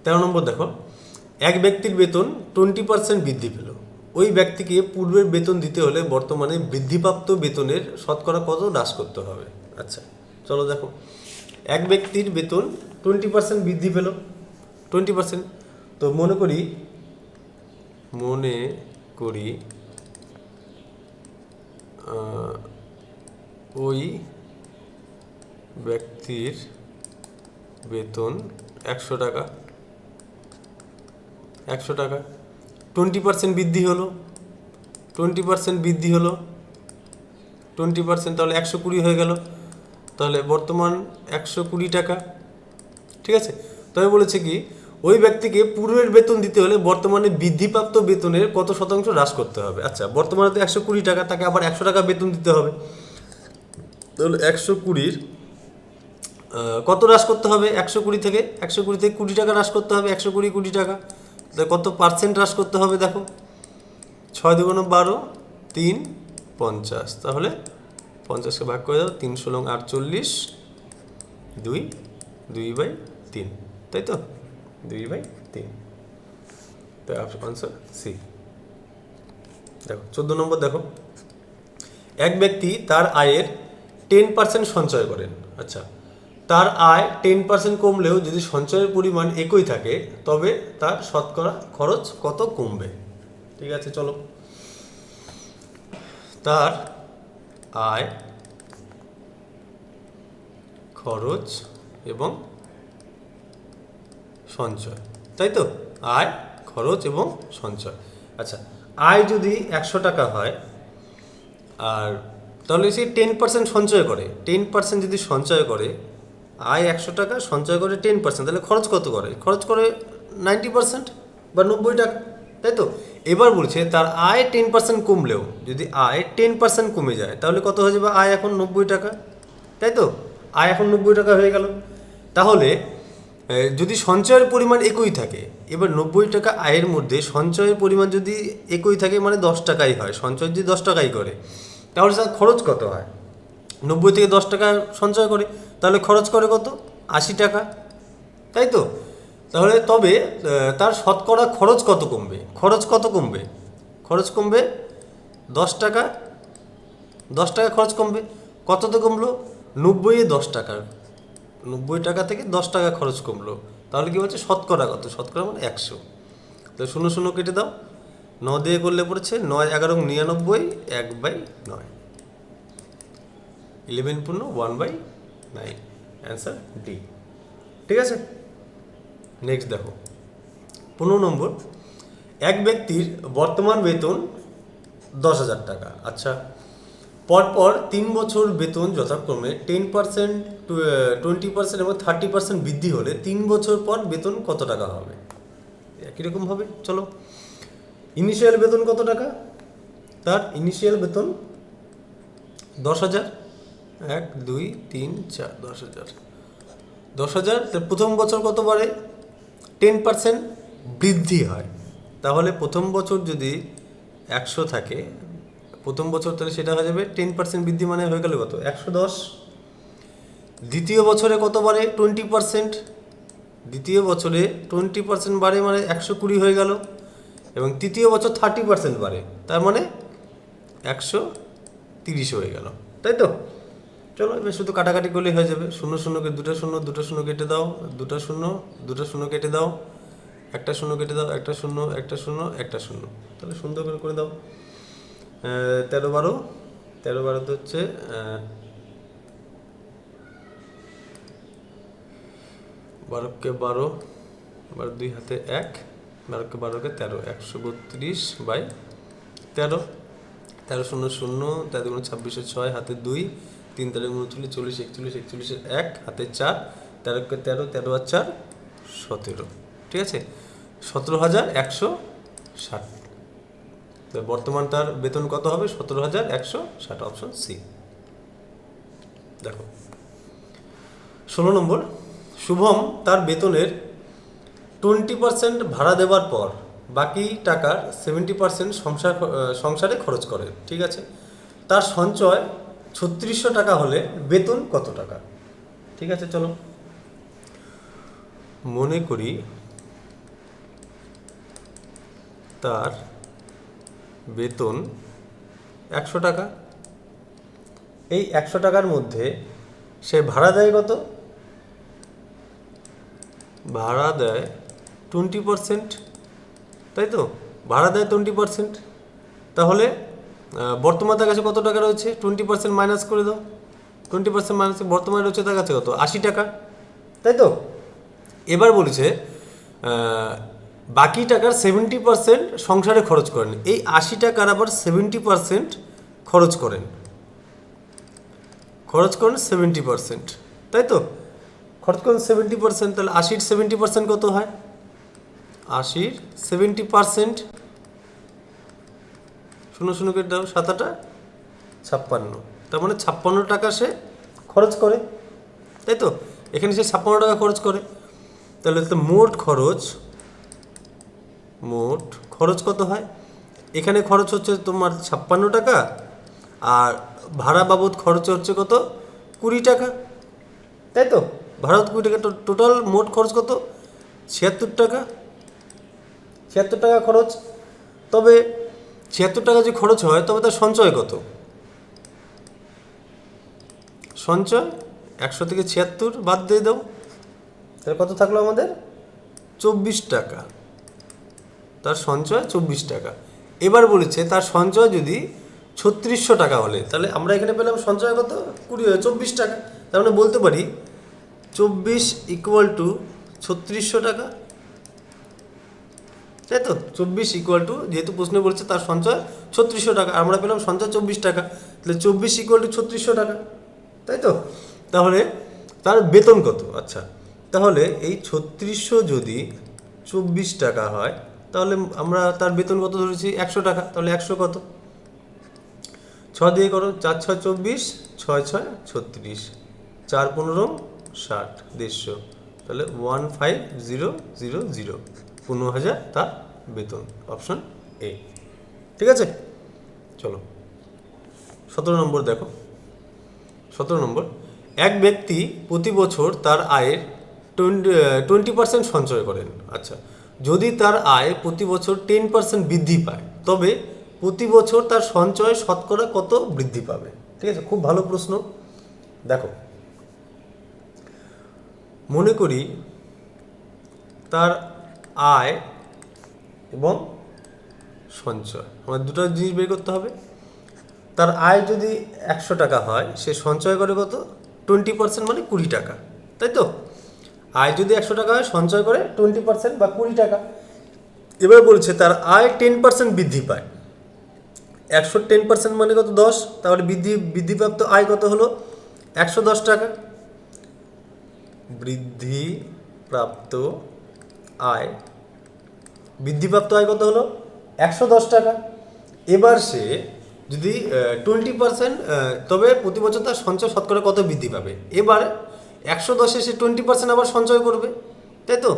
13 নম্বর দেখো, এক ব্যক্তির বেতন 20% বৃদ্ধি পেল। ওই ব্যক্তিকে পূর্বের বেতন দিতে হলে বর্তমানে বৃদ্ধিপ্রাপ্ত বেতনের শতকরা কত হ্রাস করতে হবে? আচ্ছা, চলো দেখো। এক ব্যক্তির বেতন 20% বৃদ্ধি পেল, 20%। তো মনে করি ওই ব্যক্তির বেতন 100 টাকা। 20% বৃদ্ধি হলো, 20% বৃদ্ধি হলো, 20%, তাহলে 120 হয়ে গেল। তাহলে বর্তমান 120 টাকা। ঠিক আছে, তবে বলেছে কি, ওই ব্যক্তিকে পূর্বের বেতন দিতে হলে বর্তমানে বৃদ্ধিপ্রাপ্ত বেতনের কত শতাংশ হ্রাস করতে হবে? আচ্ছা, বর্তমানে তো 120 টাকা, তাকে আবার 100 টাকা বেতন দিতে হবে। তাহলে 120 কত হ্রাস করতে হবে? 120 থেকে 20 টাকা হ্রাস করতে হবে। 120 টাকা, কত পার্সেন্ট হ্রাস করতে হবে? দেখো, 6 দুগুণ 12, 3 50। তাহলে 50কে ভাগ করে দাও, 3 ষোলো 48, 2/3, তাই তো? 2/3। তাই আনসার সি। দেখো 14 নম্বর দেখো, এক ব্যক্তি তার আয়ের 10% সঞ্চয় করেন। আচ্ছা, তার আয় 10% কমলেও যদি সঞ্চয়ের পরিমাণ একই থাকে, তবে তার শতকরা খরচ কত কমবে? ঠিক আছে, চলো। তার আয়, খরচ এবং সঞ্চয়, তাই তো? আয়, খরচ এবং সঞ্চয়। আচ্ছা, আয় যদি 100 টাকা হয়, আর তাহলে সে 10% সঞ্চয় করে। 10% যদি সঞ্চয় করে, আয় 100 টাকা, সঞ্চয় করে 10%, তাহলে খরচ কত করে? খরচ করে 90% বা 90 টাকা, তাই তো? এবার বলছে তার আয় 10% কমলেও, যদি আয় 10% কমে যায়, তাহলে কত হয়ে যাবে? আয় এখন 90 টাকা, তাই তো? আয় এখন 90 টাকা হয়ে গেল। তাহলে যদি সঞ্চয়ের পরিমাণ একই থাকে, এবার 90 টাকা আয়ের মধ্যে সঞ্চয়ের পরিমাণ যদি একই থাকে মানে 10 টাকাই হয়, সঞ্চয় যদি 10 টাকাই করে, তাহলে তার খরচ কত হয়? 90 থেকে 10 টাকা সঞ্চয় করে, তাহলে খরচ করে কত? 80 টাকা, তাই তো? তাহলে তবে তার শতকরা খরচ কত কমবে? খরচ কত কমবে? খরচ কমবে 10 টাকা, 10 টাকা খরচ কমবে। কততে কমলো? 90-এ 10 টাকা, 90 টাকা থেকে 10 টাকা খরচ কমলো। তাহলে কি বলছে? শতকরা কত? শতকরা মানে 100। তো 0 কেটে দাও, 9 দিয়ে করলে পড়েছে 9 11 99, 1/9, 11 পূর্ণ 1/9, অ্যান্সার ডি। ঠিক আছে, নেক্সট দেখো 15 নম্বর। এক ব্যক্তির বর্তমান বেতন 10,000 টাকা। আচ্ছা, পরপর 3 বছর বেতন যথাক্রমে 10%, 20% এবং 30% বৃদ্ধি হলে 3 বছর পর বেতন কত টাকা হবে? একই রকম হবে। চলো, ইনিশিয়াল বেতন কত টাকা? তার ইনিশিয়াল বেতন 10,000। 1 2 3 4, 10,000। 10,000, প্রথম বছর কত বাড়ে? 10% বৃদ্ধি হয়। তাহলে প্রথম বছর যদি 100 থাকে, প্রথম বছর তাহলে সেটা হয়ে যাবে 10% বৃদ্ধি, মানে হয়ে গেল কত? 110। দ্বিতীয় বছরে কত বাড়ে? 20%। দ্বিতীয় বছরে 20% বাড়ে মানে 120 হয়ে গেল। এবং তৃতীয় বছর 30% বাড়ে, তার মানে 130 হয়ে গেল, তাই তো? চলো, এবার শুধু কাটাকাটি করলেই হয়ে যাবে। 0 দুটো শূন্য কেটে দাও, 2 শূন্য কেটে দাও, 1 শূন্য কেটে দাও, 1 শূন্য, 1 শূন্য, 1 শূন্য, তাহলে সুন্দর করে দাও। 13 12, 13 12 তো হচ্ছে 12কে 12, 12 2 হাতে 1, 12কে 12কে 13, 132/13। 13 শূন্য শূন্য, 13 গুণ 26, 6 হাতে 2, 3 13 39, 40 41, 41 1 হাতে 4, 13কে 13, 13 আর 4 17। ঠিক আছে, 17,160। বর্তমান তার বেতন কত হবে? 17,160, অপশন সি। দেখো 16 নম্বর। শুভম তার বেতনের 20% ভাড়া দেওয়ার পর বাকি টাকার 70% সংসারে খরচ করে। ঠিক আছে, তার সঞ্চয় 3600 টাকা হলে বেতন কত টাকা? ঠিক আছে, চলো মনে করি তার বেতন 100 টাকা। এই 100 টাকার মধ্যে সে ভাড়া দেয় কত? ভাড়া দেয় 20%, তাই তো? ভাড়া দেয় 20%। তাহলে বর্তমান তার কাছে কত টাকা রয়েছে? 20% মাইনাস করে দাও, 20% মাইনাস, বর্তমানে রয়েছে তার কাছে কত? 80 টাকা, তাই তো? এবার বলেছে বাকি টাকার 70% সংসারে খরচ করেন। এই 80 টাকার আবার 70% খরচ করেন, 70%, তাই তো? খরচ করেন 70%, তাহলে 80-র 70% কত হয়? 80-র 70%, 0 কেটে দাও, 7 56, তার মানে 56 টাকা সে খরচ করে, তাই তো? এখানে সে 56 টাকা খরচ করে। তাহলে তো মোট খরচ কত হয়? এখানে খরচ হচ্ছে তোমার 56 টাকা, আর ভাড়া বাবদ খরচ হচ্ছে কত? 20 টাকা, তাই তো? ভাড়া 20 টাকা, টোটাল মোট খরচ কত? 76 টাকা। 76 টাকা খরচ। তবে 76 টাকা যে খরচ হয়, তবে তার সঞ্চয় কত? সঞ্চয় 100 থেকে 76 বাদ দিয়ে দাও, তাহলে কত থাকলো আমাদের? 24 টাকা। তার সঞ্চয় 24 টাকা। এবার বলেছে তার সঞ্চয় যদি 3600 টাকা হলে, তাহলে আমরা এখানে পেলাম সঞ্চয় কত? 24 টাকা। তার মানে বলতে পারি 24 = 3600 টাকা, তাই তো? 24 = যেহেতু প্রশ্নে বলছে তার সঞ্চয় 3600 টাকা, আমরা পেলাম সঞ্চয় 24 টাকা, তাহলে 24 = 3600 টাকা, তাই তো? তাহলে তার বেতন কত? আচ্ছা, তাহলে এই 3600 যদি 24 টাকা হয়, তাহলে আমরা তার বেতন কত ধরেছি? 100 টাকা। তাহলে 100 কত? 6 দিয়ে করো, 4 6 24, 6 6 36, 4×15=60, 150, তাহলে 15,000, 15,000 তার বেতন, অপশন এ। ঠিক আছে, চলো 17 নম্বর দেখো। 17 নম্বর, এক ব্যক্তি প্রতি বছর তার আয়ের 20% সঞ্চয় করেন। আচ্ছা, যদি তার আয় প্রতি বছর 10% বৃদ্ধি পায়, তবে প্রতি বছর তার সঞ্চয় শতকরা কত বৃদ্ধি পাবে? ঠিক আছে, খুব ভালো প্রশ্ন। দেখো, মনে করি তার আয় এবং সঞ্চয়, আমার দুটো জিনিস বের করতে হবে। তার আয় যদি 100 টাকা হয়, সে সঞ্চয় করে কত? 20%, মানে 20 টাকা, তাই তো? আয় যদি 100 টাকা হয়, সঞ্চয় করে 20% বা 20 টাকা। এবার বলছে তার আয় 10% বৃদ্ধি পায়। 100 10% মানে কত? 10। তাহলে বৃদ্ধিপ্রাপ্ত আয় কত হলো? 110 টাকা। বৃদ্ধিপ্রাপ্ত আয় কত হলো? 110 টাকা। এবার সে যদি 20%, তবে প্রতি বছর তার সঞ্চয় শতকরা কত বৃদ্ধি পাবে? এবার 110-এ সে 20% আবার সঞ্চয় করবে, তাই তো?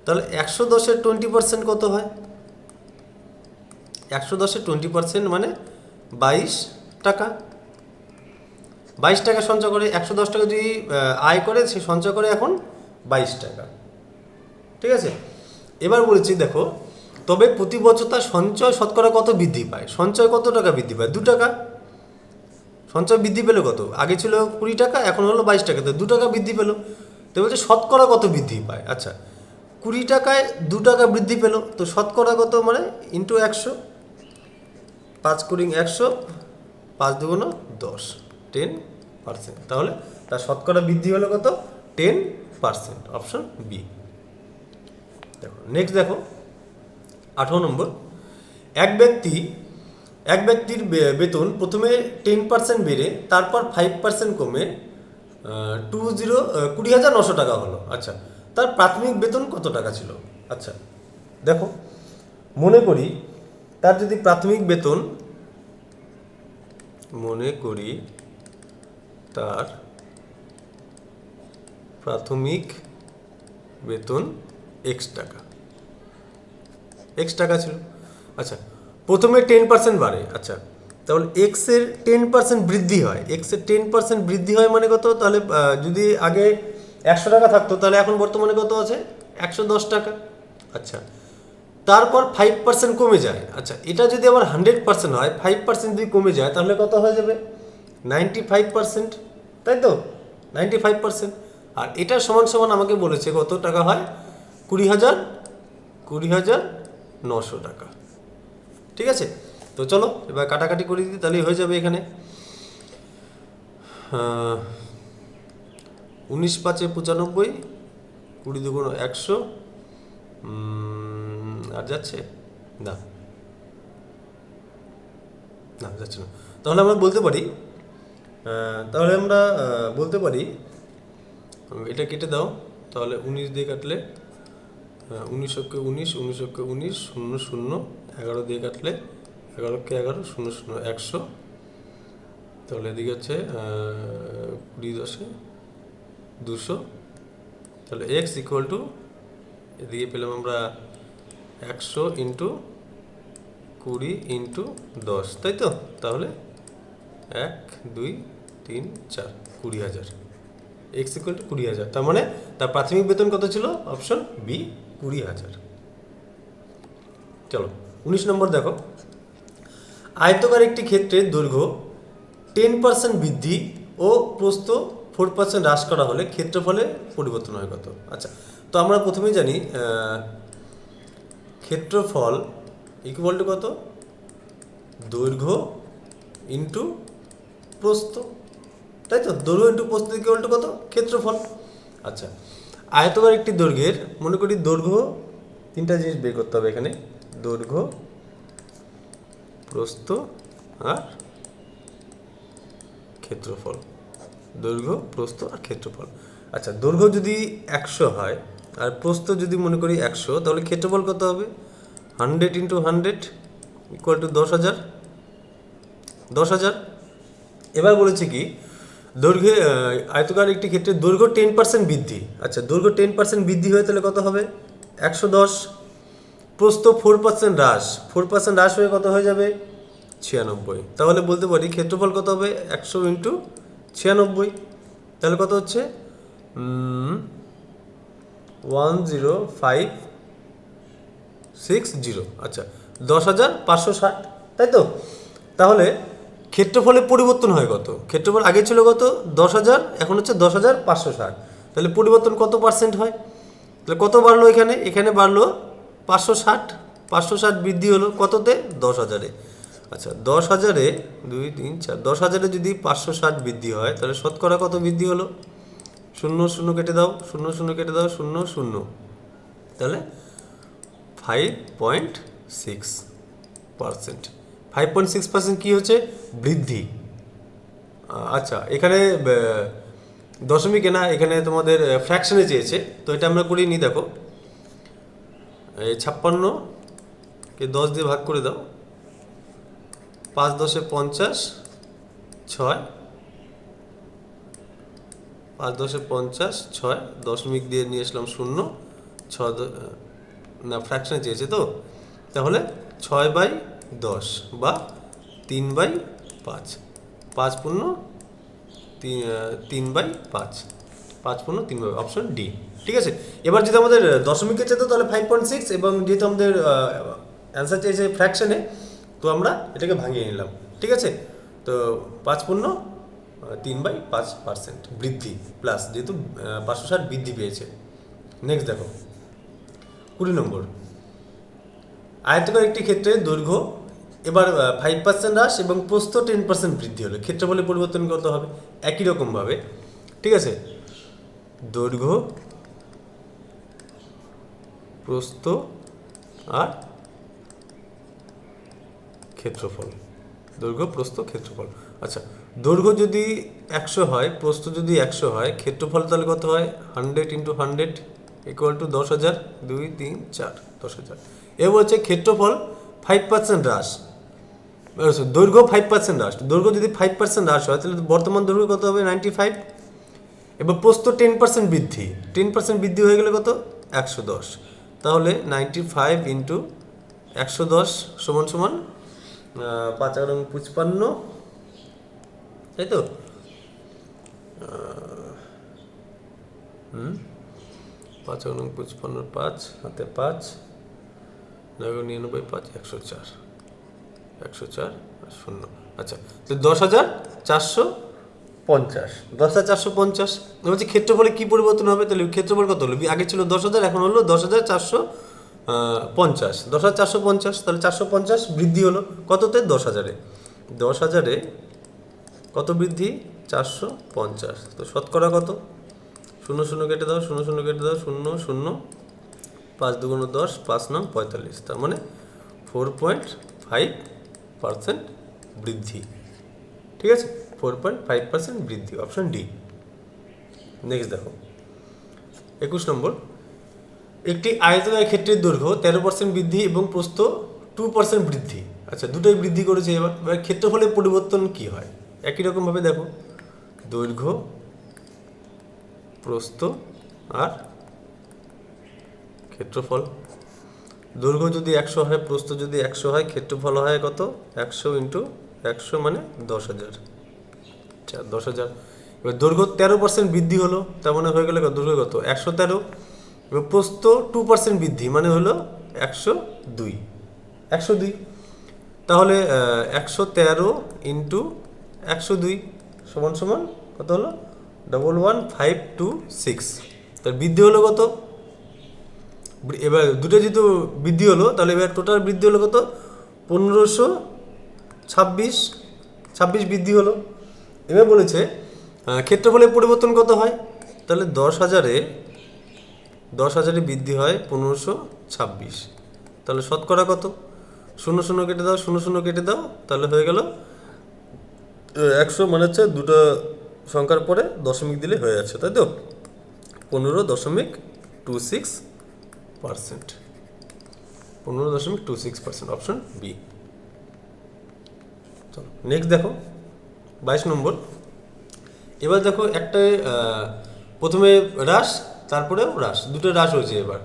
তাহলে 110-এর 20% কত হয়? 110-এর 20% মানে 22 টাকা। 22 টাকা সঞ্চয় করে। 110 টাকা যদি আয় করে, সে সঞ্চয় করে এখন 22 টাকা। ঠিক আছে, এবার বলেছি দেখো, তবে প্রতি বছর তার সঞ্চয় শতকরা কত বৃদ্ধি পায়? সঞ্চয় কত টাকা বৃদ্ধি পায়? 2 টাকা। সঞ্চয় বৃদ্ধি পেলো কত? আগে ছিল 20 টাকা, এখন হলো 22 টাকা, তো 2 টাকা বৃদ্ধি পেলো। তো বলছে শতকরা কত বৃদ্ধি পায়? আচ্ছা, 20 টাকায় 2 টাকা বৃদ্ধি পেলো, তো শতকরা কত? মানে ইন্টু 100, 5×100, 5×2=10, 10%। তাহলে তার শতকরা বৃদ্ধি হলো কত? 10%, অপশন বি। দেখো নেক্সট, দেখো 18 নম্বর, এক ব্যক্তির বেতন প্রথমে 10% বেড়ে তারপর 5% কমে 20,900 টাকা হলো। আচ্ছা, তার প্রাথমিক বেতন কত টাকা ছিল? আচ্ছা, দেখো, মনে করি তার যদি প্রাথমিক বেতন, মনে করি তার প্রাথমিক বেতন x টাকা, x টাকা ছিল। আচ্ছা, প্রথমে 10% বাড়ে। আচ্ছা, তাহলে x এর 10% বৃদ্ধি হয়। x এর 10% বৃদ্ধি হয় মানে কত? তাহলে যদি আগে 100 টাকা থাকতো, তাহলে এখন বর্তমানে কত আছে? 110 টাকা। আচ্ছা, তারপর 5% কমে যায়। আচ্ছা, এটা যদি আবার 100% হয়, 5% যদি কমে যায়, তাহলে কত হয়ে যাবে? 95%, তাই তো? 95%। আর এটা সমান সমান আমাকে বলেছে কত টাকা হয়? 20,900 টাকা। ঠিক আছে, তো চলো এবার কাটাকাটি করে দিই, তাহলেই হয়ে যাবে এখানে। 19×5=95, 20×2=100, আর যাচ্ছে না, না যাচ্ছে না। তাহলে আমরা বলতে পারি, এটা কেটে দাও। তাহলে 19 দিয়ে কাটলে 19-19, 19-19, 0, 0, 11 দিয়ে কাটলে 11-11, 0, 0, 100। তাহলে এদিকে হচ্ছে 20×10=200। তাহলে x ইকুয়াল টু, এদিকে পেলাম আমরা 100 × 20 × 10, তাই তো? তাহলে 1, 2, 3, 4, 20,000। x ইকুয়াল টু 20,000, তার মানে তার প্রাথমিক বেতন কত ছিল? Option B, 20,000। চলো 19 নম্বর দেখো, আয়তকার একটি ক্ষেত্রের দৈর্ঘ্য 10% বৃদ্ধি ও প্রস্থ 4% হ্রাস করা হলে ক্ষেত্রফলে পরিবর্তন হয় কত? আচ্ছা, তো আমরা প্রথমেই জানি ক্ষেত্রফল ইকুয়াল টু কত? দৈর্ঘ্য ইন্টু প্রস্থ, তাই তো? দৈর্ঘ্য ইন্টু প্রস্থ ইকুয়াল টু কত? ক্ষেত্রফল। আচ্ছা, আয়তকার একটি দৈর্ঘ্যের, মনে করি দৈর্ঘ্য, তিনটা জিনিস বের করতে হবে এখানে: দৈর্ঘ্য, প্রস্থ আর ক্ষেত্রফল। দৈর্ঘ্য, প্রস্থ আর ক্ষেত্রফল। আচ্ছা, দৈর্ঘ্য যদি 100 হয় আর প্রস্থ যদি মনে করি 100, তাহলে ক্ষেত্রফল কত হবে? 100 × 100 ইকুয়াল টু 10,000। 10,000। এবার বলেছে কি, দৈর্ঘ্যে আয়তকার একটি ক্ষেত্রে দৈর্ঘ্য 10% বৃদ্ধি। আচ্ছা, দৈর্ঘ্য 10% বৃদ্ধি হয়ে তাহলে কত হবে? 110। প্রস্থ 4% হ্রাস, 4% হ্রাস হয়ে কত হয়ে যাবে? 96। তাহলে বলতে পারি ক্ষেত্রফল কত হবে? 100 ইন্টু 96। তাহলে কত হচ্ছে? 10560। আচ্ছা, 10,560, তাই তো? তাহলে ক্ষেত্রফলের পরিবর্তন হয় কত? ক্ষেত্রফল আগে ছিল কত? 10,000, এখন হচ্ছে 10,560। তাহলে পরিবর্তন কত পার্সেন্ট হয়? তাহলে কত বাড়লো এখানে? এখানে বাড়লো 560। 560 বৃদ্ধি হলো কততে? 10,000-এ। আচ্ছা, 10,000-এ 2 3 4, 10,000-এ যদি 560 বৃদ্ধি হয় তাহলে শতকরা কত বৃদ্ধি হলো? 0 0 কেটে দাও, 0 0 কেটে দাও, 0 0। তাহলে 5.6%। 5.6% কী হচ্ছে? বৃদ্ধি। আচ্ছা, এখানে দশমিকে না, এখানে তোমাদের ফ্র্যাকশনে চেয়েছে, তো এটা আমরা করিয়ে নিই। দেখো, এই 56কে 10 দিয়ে ভাগ করে দাও। 5 10 50, 6, 5 10 50, 6, দশমিক দিয়ে নিয়ে আসলাম 0, 6 না, ফ্র্যাকশনে চেয়েছে তো, তাহলে 6/10 বা 3/5, 5 পূর্ণ 3/5, 5 পূর্ণ 3/5, অপশন ডি। ঠিক আছে। এবার যদি আমাদের দশমিকে চেতো তাহলে 5.6, এবং যেহেতু আমাদের অ্যান্সার চেয়েছে ফ্র্যাকশনে, তো আমরা এটাকে ভাঙিয়ে নিলাম। ঠিক আছে। তো 5 পূর্ণ 3/5% বৃদ্ধি, প্লাস যেহেতু 560 বৃদ্ধি পেয়েছে। নেক্সট দেখো 20 নম্বর, আয়তকার একটি ক্ষেত্রে দৈর্ঘ্য এবার 5% হ্রাস এবং প্রস্থ 10% বৃদ্ধি হলো, ক্ষেত্রফলের পরিবর্তন কত হবে? একই রকমভাবে, ঠিক আছে, দৈর্ঘ্য, প্রস্থ আর ক্ষেত্রফল। দৈর্ঘ্য, প্রস্থ, ক্ষেত্রফল। আচ্ছা, দৈর্ঘ্য যদি 100 হয়, প্রস্থ যদি 100 হয়, ক্ষেত্রফল তাহলে কত হয়? 100 ইন্টু 100 ইকুয়াল টু 10,000। 2 3 4, 10,000। এবার হচ্ছে ক্ষেত্রফল 5% হ্রাস, দৈর্ঘ্য 5% হ্রাস। দৈর্ঘ্য যদি 5% হ্রাস হয় তাহলে বর্তমান দৈর্ঘ্য কত হবে? 95। এবার প্রস্থ 10% বৃদ্ধি, 10% বৃদ্ধি হয়ে গেলে কত? 110। তাহলে 95 ইন্টু 110 সমান সমান 5 এবং 55, তাই তো? 5 এবং 55, 5 হাতে 5, 99 5, 104, 104 আর 0। আচ্ছা, তো 10,450, 10,450। বলছি ক্ষেত্রফলে কী পরিবর্তন হবে? তাহলে ক্ষেত্রফল কত হলো? আগে ছিল 10,000, এখন হলো 10,450। 10,450, তাহলে 450 বৃদ্ধি হলো কততে? 10,000-এ। 10,000-এ কত বৃদ্ধি? 450। তো শতকরা কত? 0 0 কেটে দাও, 0 0 কেটে দাও, 0 0, 5 2 10, 5 9 45। তার মানে 4.5% বৃদ্ধি। ঠিক আছে, 4.5% বৃদ্ধি, অপশন ডি। নেক্সট দেখো 21 নম্বর, একটি আয়তকার ক্ষেত্রের দৈর্ঘ্য 13% বৃদ্ধি এবং প্রস্থ 2% বৃদ্ধি। আচ্ছা, দুটোই বৃদ্ধি করেছে। এবার ক্ষেত্রফলের পরিবর্তন কি হয়? একই রকমভাবে দেখো, দৈর্ঘ্য, প্রস্থ আর ক্ষেত্রফল। দৈর্ঘ্য যদি 100 হয়, প্রস্থ যদি 100 হয়, ক্ষেত্রফল হয় কত? 100 ইন্টু 100 মানে 10,000। আচ্ছা, 10,000। এবার দৈর্ঘ্য 13% বৃদ্ধি হলো, তার মানে হয়ে গেলে দৈর্ঘ্য কত? 113। এবার প্রস্থ 2% বৃদ্ধি মানে হলো 102। 102, তাহলে 113 ইন্টু 102 সমান সমান কত হলো? 11526। তার বৃদ্ধি হলো কত? এবার দুটো যেহেতু বৃদ্ধি হলো, তাহলে এবার টোটাল বৃদ্ধি হলো কত? 1526 বৃদ্ধি হলো। এবার বলেছে ক্ষেত্রফলের পরিবর্তন কত হয়? তাহলে 10,000-এ বৃদ্ধি হয় 1526। তাহলে শতকরা কত? 0 0 কেটে দাও, 0 0 কেটে দাও, তাহলে হয়ে গেল 100, মানে হচ্ছে দুটো সংখ্যার পরে দশমিক দিলে হয়ে যাচ্ছে, তাই তো? 15.26%। 15.26%, অপশন বি। চলো নেক্সট দেখো 22 নম্বর, এবার দেখো একটা প্রথমে হ্রাস তারপরেও হ্রাস, দুটো হ্রাস হয়েছে। এবার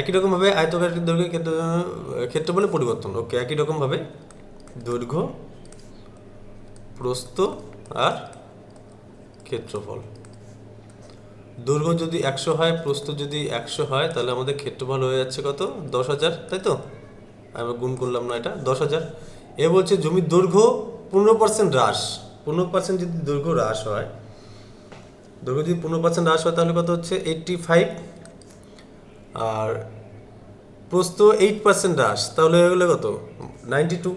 একই রকমভাবে আয়তকারের দৈর্ঘ্য ক্ষেত্রফলে পরিবর্তন, ওকে একই রকমভাবে দৈর্ঘ্য, প্রস্থ আর ক্ষেত্রফল। দৈর্ঘ্য যদি 100 হয়, প্রস্থ যদি 100 হয়, তাহলে আমাদের ক্ষেত্রফল হয়ে যাচ্ছে কত? 10,000, তাই তো? আমরা গুণ করলাম না, এটা 10,000। এ বলছে জমির দৈর্ঘ্য 15% হ্রাস, 15% যদি দৈর্ঘ্য হ্রাস হয়, দৈর্ঘ্য যদি 15% হ্রাস হয় তাহলে কত হচ্ছে? 85। আর প্রস্থ 8% হ্রাস, তাহলে হয়ে গেলে কত? 92।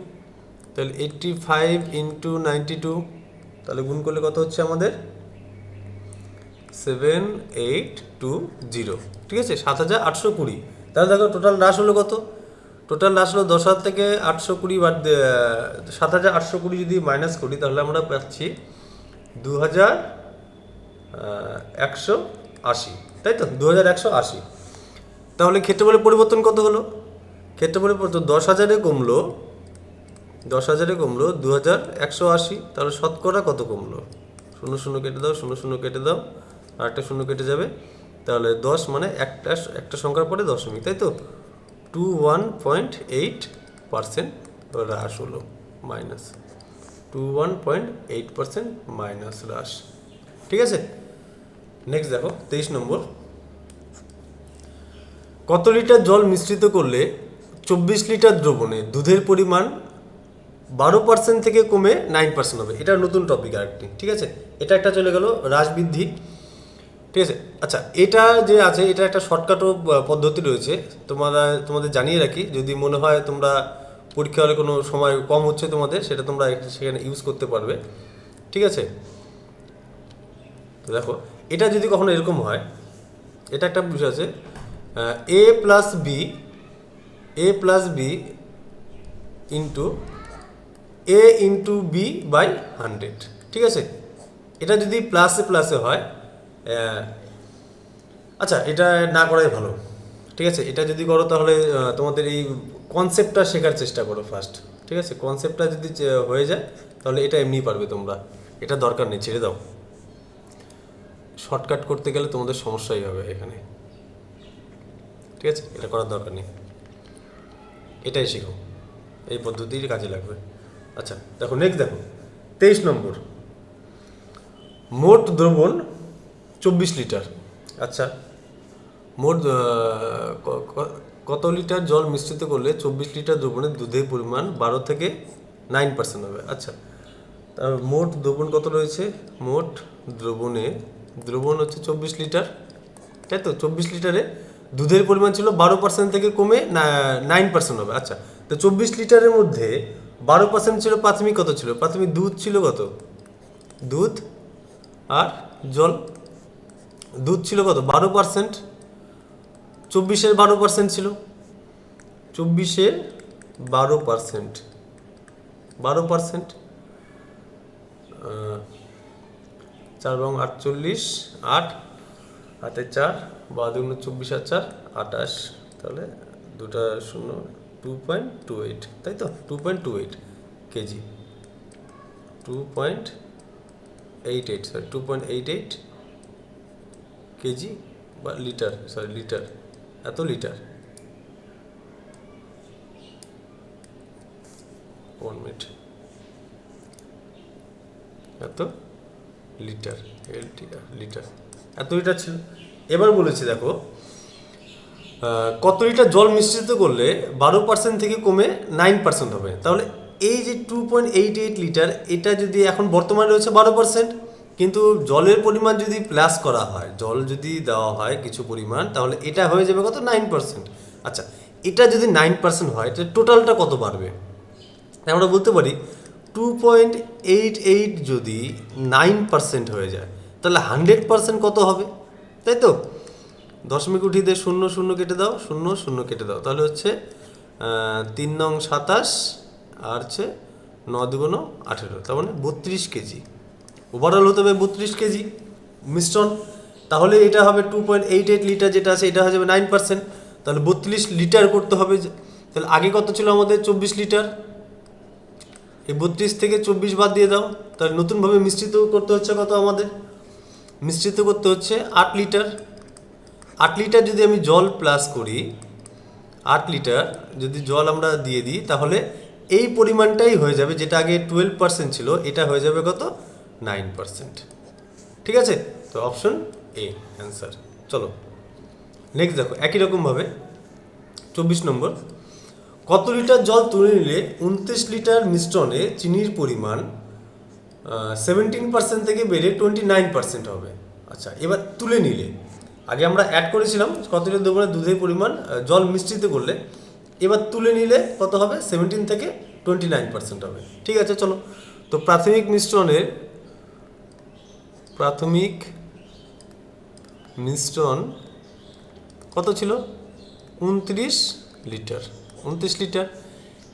তাহলে 85 ইন্টু 92, তাহলে গুণ করলে কত হচ্ছে আমাদের? 7820, ঠিক আছে, 7,820। তাহলে দেখো টোটাল হ্রাস হলো কত? টোটাল হ্রাস হলো 10,000 থেকে 820 বাদ 7,820 যদি মাইনাস করি তাহলে আমরা পাচ্ছি 2,180, তাই তো? 2,180। তাহলে ক্ষেত্রফলের পরিবর্তন কত হলো? ক্ষেত্রফলের পরিবর্তন 10,000-এ কমলো, 10,000-এ কমলো 2,180। তাহলে শতকরা কত কমলো? 0 0 কেটে দাও, 0 0 কেটে দাও, আর একটা 0 কেটে যাবে। তাহলে 10 মানে একটা সংখ্যার পরে দশমিক, তাই তো? 21.8% হ্রাস হলো, মাইনাস 21.8% মাইনাস হ্রাস, ঠিক আছে। নেক্সট দেখো 23 নম্বর। কত লিটার জল মিশ্রিত করলে 24 লিটার দ্রবণে দুধের পরিমাণ 12% থেকে কমে 9% হবে? এটা নতুন টপিক আরেকটি, ঠিক আছে। এটা একটা চলে গেল হ্রাস বৃদ্ধি, ঠিক আছে। আচ্ছা, এটা যে আছে এটা একটা শর্টকাটও পদ্ধতি রয়েছে, তোমাদের জানিয়ে রাখি, যদি মনে হয় তোমরা পরীক্ষা হলে কোনো সময় কম হচ্ছে তোমাদের, সেটা তোমরা সেখানে ইউজ করতে পারবে, ঠিক আছে। তো দেখো, এটা যদি কখনো এরকম হয়, এটা একটা বিষয় আছে, a plus b into a into b by 100, ঠিক আছে। এটা যদি প্লাসে প্লাসে হয়, আচ্ছা এটা না করাই ভালো, ঠিক আছে। এটা যদি করো তাহলে তোমাদের এই কনসেপ্টটা শেখার চেষ্টা করো ফার্স্ট, ঠিক আছে। কনসেপ্টটা যদি হয়ে যায় তাহলে এটা এমনি পারবে তোমরা, এটা দরকার নেই, ছেড়ে দাও। শর্টকাট করতে গেলে তোমাদের সমস্যাই হবে এখানে, ঠিক আছে। এটা করার দরকার নেই, এটাই শেখো, এই পদ্ধতির কাজে লাগবে। আচ্ছা দেখো, নেক্সট দেখো 23 নম্বর। মোট দ্রবণ 24 লিটার। আচ্ছা, মোট কত লিটার জল মিশ্রিত করলে 24 লিটার দ্রবণে দুধের পরিমাণ 12 থেকে 9% হবে? আচ্ছা, মোট দ্রবণ কত রয়েছে? মোট দ্রবণ হচ্ছে 24 লিটার, তাই তো? 24 লিটারে দুধের পরিমাণ ছিল 12% থেকে কমে 9% হবে। আচ্ছা, তো 24 লিটারের মধ্যে 12% ছিল প্রাথমিক, কত ছিল প্রাথমিক? দুধ ছিল কত? দুধ আর জল। দুধ ছিল কত? 12%। 24-এর 12% ছিল, 24-এর 12%, 12%, 4 এবং 48, 8 হাতে 4, 12 24 আর 4 28, তাহলে দুটা 0, 2.28, তাই তো? 2.28 কেজি, 2.88, সরি 2.88 কেজি বা লিটার, সরি লিটার, এত লিটার, 1 মিনিট, এত লিটার, লিটার, এত লিটার ছিল। এবার বলেছি দেখো, কত লিটার জল মিশ্রিত করলে 12% থেকে কমে 9% হবে? তাহলে এই যে 2.88 লিটার, এটা যদি এখন বর্তমানে রয়েছে 12%, কিন্তু জলের পরিমাণ যদি প্লাস করা হয়, জল যদি দেওয়া হয় কিছু পরিমাণ, তাহলে এটা হয়ে যাবে কত? 9%। আচ্ছা, এটা যদি 9% হয় তাহলে টোটালটা কত বাড়বে? আমরা বলতে পারি 2.88 যদি 9% হয়ে যায় তাহলে 100% কত হবে, তাই তো? দশমিক উঠিয়ে দিয়ে 0 0 কেটে দাও, 0 0 কেটে দাও, তাহলে হচ্ছে 3 নং 27 আর হচ্ছে 9 দুগুণ 18, তার মানে 32 কেজি ওভারঅল হতে হবে, 32 কেজি মিশ্রণ। তাহলে এটা হবে 2.88 লিটার যেটা আছে, এটা হয়ে যাবে 9%, তাহলে 32 লিটার করতে হবে। তাহলে আগে কত ছিল আমাদের? 24 লিটার, এই 32 থেকে 24 বাদ দিয়ে দাও, তাহলে নতুনভাবে মিশ্রিত করতে হচ্ছে কত আমাদের? মিশ্রিত করতে হচ্ছে 8 লিটার। 8 লিটার যদি আমি জল প্লাস করি, 8 লিটার যদি জল আমরা দিয়ে দিই, তাহলে এই পরিমাণটাই হয়ে যাবে, যেটা আগে 12% ছিল, এটা হয়ে যাবে কত? 9%। ঠিক আছে, তো অপশন এ অ্যান্সার। চলো নেক্সট দেখো, একই রকমভাবে 24 নম্বর, কত লিটার জল তুলে নিলে 29 লিটার মিশ্রণে চিনির পরিমাণ 17% থেকে বেড়ে 29% হবে? আচ্ছা, এবার তুলে নিলে, আগে আমরা অ্যাড করেছিলাম কত লিটার দেবো না, দুধের পরিমাণ জল মিশ্রিত করলে, এবার তুলে নিলে কত হবে? 17 থেকে 29% হবে। ঠিক আছে, চলো, তো প্রাথমিক মিশ্রণ কত ছিল? 29 লিটার। 29 লিটার,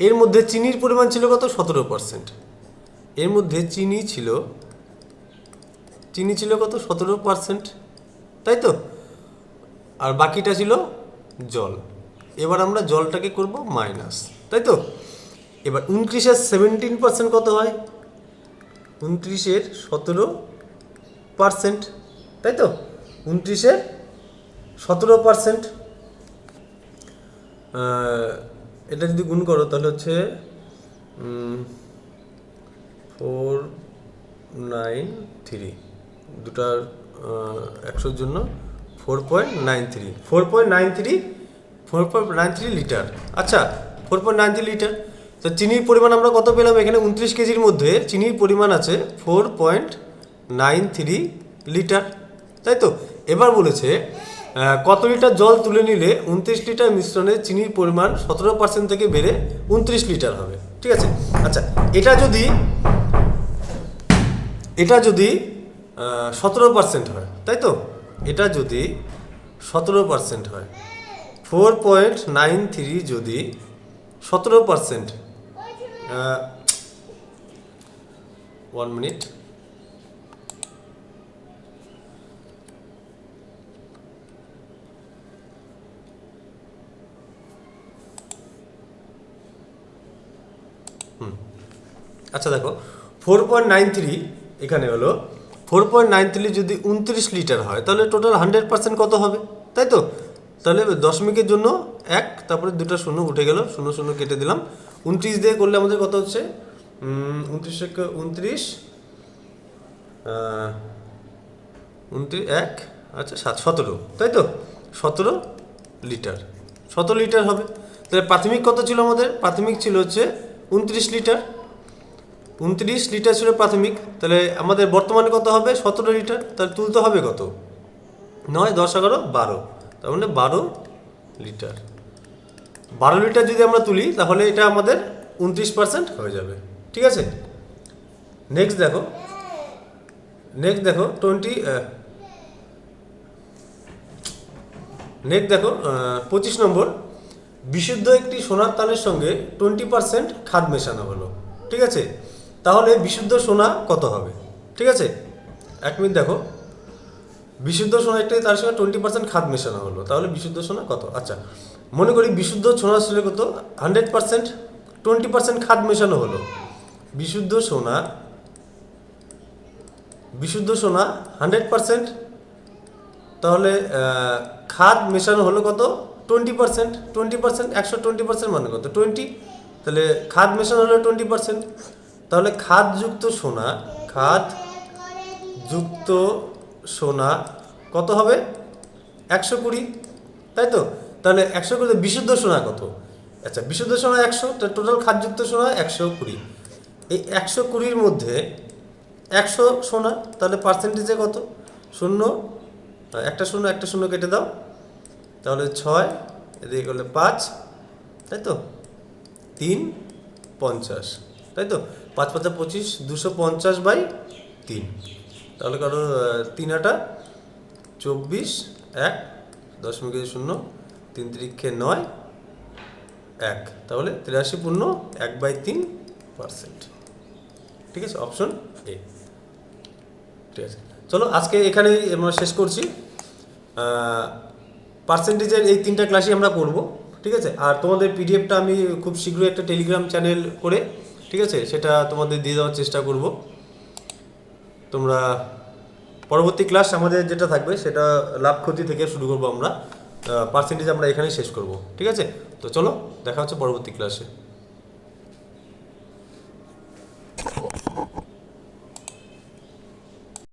এর মধ্যে চিনির পরিমাণ ছিল কত? 17%। এর মধ্যে চিনি ছিল কত? 17%, তাই তো, আর বাকিটা ছিল জল। এবার আমরা জলটাকে করব মাইনাস, তাই তো। এবার 29-এর 17% কত হয়? 29-এর 17%, তাই তো। 29-এর 17%, এটা যদি গুণ করো তাহলে হচ্ছে 493, দুটার 100-র জন্য 4.93 লিটার। আচ্ছা, 4.93 লিটার। তো চিনির পরিমাণ আমরা কত পেলাম? এখানে 29 কেজির মধ্যে চিনির পরিমাণ আছে 4.93 লিটার, তাই তো। এবার বলেছে কত লিটার জল তুলে নিলে 29 লিটার মিশ্রণে চিনির পরিমাণ 17% থেকে বেড়ে 29 লিটার হবে। ঠিক আছে, আচ্ছা, এটা যদি 17% হয়, তাই তো। এটা যদি 17% হয়, 4.93 যদি 17%, 1 মিনিট, আচ্ছা দেখো, 4.93 এখানে হলো 4.93 যদি 29 লিটার হয়, তাহলে টোটাল 100% কত হবে, তাই তো। তাহলে দশমিকের জন্য 1, তারপরে দুটো শূন্য উঠে গেল, 0 কেটে দিলাম। 29 দিয়ে করলে আমাদের কত হচ্ছে? 29 1, আচ্ছা 17, তাই তো, 17 লিটার। 17 লিটার হবে। তাহলে প্রাথমিক কত ছিল আমাদের? প্রাথমিক ছিল হচ্ছে 29 লিটার। 29 লিটার ছিল প্রাথমিক, তাহলে আমাদের বর্তমানে কত হবে? 17 লিটার। তাহলে তুলতে হবে কত? 9, 10, 11, 12, তার মানে 12 লিটার। 12 লিটার যদি আমরা তুলি, তাহলে এটা আমাদের 29% হয়ে যাবে। ঠিক আছে, নেক্সট দেখো 25 নম্বর, বিশুদ্ধ একটি সোনার তালের সঙ্গে 20% খাদ মেশানো হলো। ঠিক আছে, তাহলে বিশুদ্ধ সোনা কত হবে? ঠিক আছে, 1 মিনিট দেখো, বিশুদ্ধ সোনা একটি তার সঙ্গে 20% খাদ মেশানো হলো, তাহলে বিশুদ্ধ সোনা কত? আচ্ছা, মনে করি বিশুদ্ধ সোনা ছিল কত? 100%, 20% খাদ মেশানো হলো। বিশুদ্ধ সোনা 100%, তাহলে খাদ মেশানো হলো কত? 20%। 120% মানে কত? 20, তাহলে খাদ মেশানো হলো 20%, তাহলে খাদযুক্ত সোনা কত হবে? 120, তাই তো। তাহলে 120 বিশুদ্ধ সোনা কত? আচ্ছা, বিশুদ্ধ সোনা 100, তাহলে টোটাল খাদযুক্ত সোনা 120। এই 120-র মধ্যে 100 সোনা, তাহলে পার্সেন্টেজে কত? 0, একটা শূন্য কেটে দাও, তাহলে 6, এদিকে করলে 5, তাই তো, 3, 50, তাই তো, 5 5 25, 250/3, তাহলে কারো 3 8 24, 1, 0.0, 3 3 9, 1, তাহলে 83.1/3%। ঠিক আছে, অপশন এ। ঠিক আছে, চলো আজকে এখানেই আমরা শেষ করছি। পার্সেন্টেজের এই 3টা ক্লাসই আমরা করব। ঠিক আছে, আর তোমাদের পিডিএফটা আমি খুব শীঘ্রই একটা টেলিগ্রাম চ্যানেল করে ঠিক আছে, সেটা তোমাদের দিয়ে দেওয়ার চেষ্টা করব। তোমরা পরবর্তী ক্লাস আমাদের যেটা থাকবে সেটা লাভ ক্ষতি থেকে শুরু করব আমরা, পার্সেন্টেজ আমরা এখানেই শেষ করব। ঠিক আছে, তো চলো দেখা হচ্ছে পরবর্তী ক্লাসে।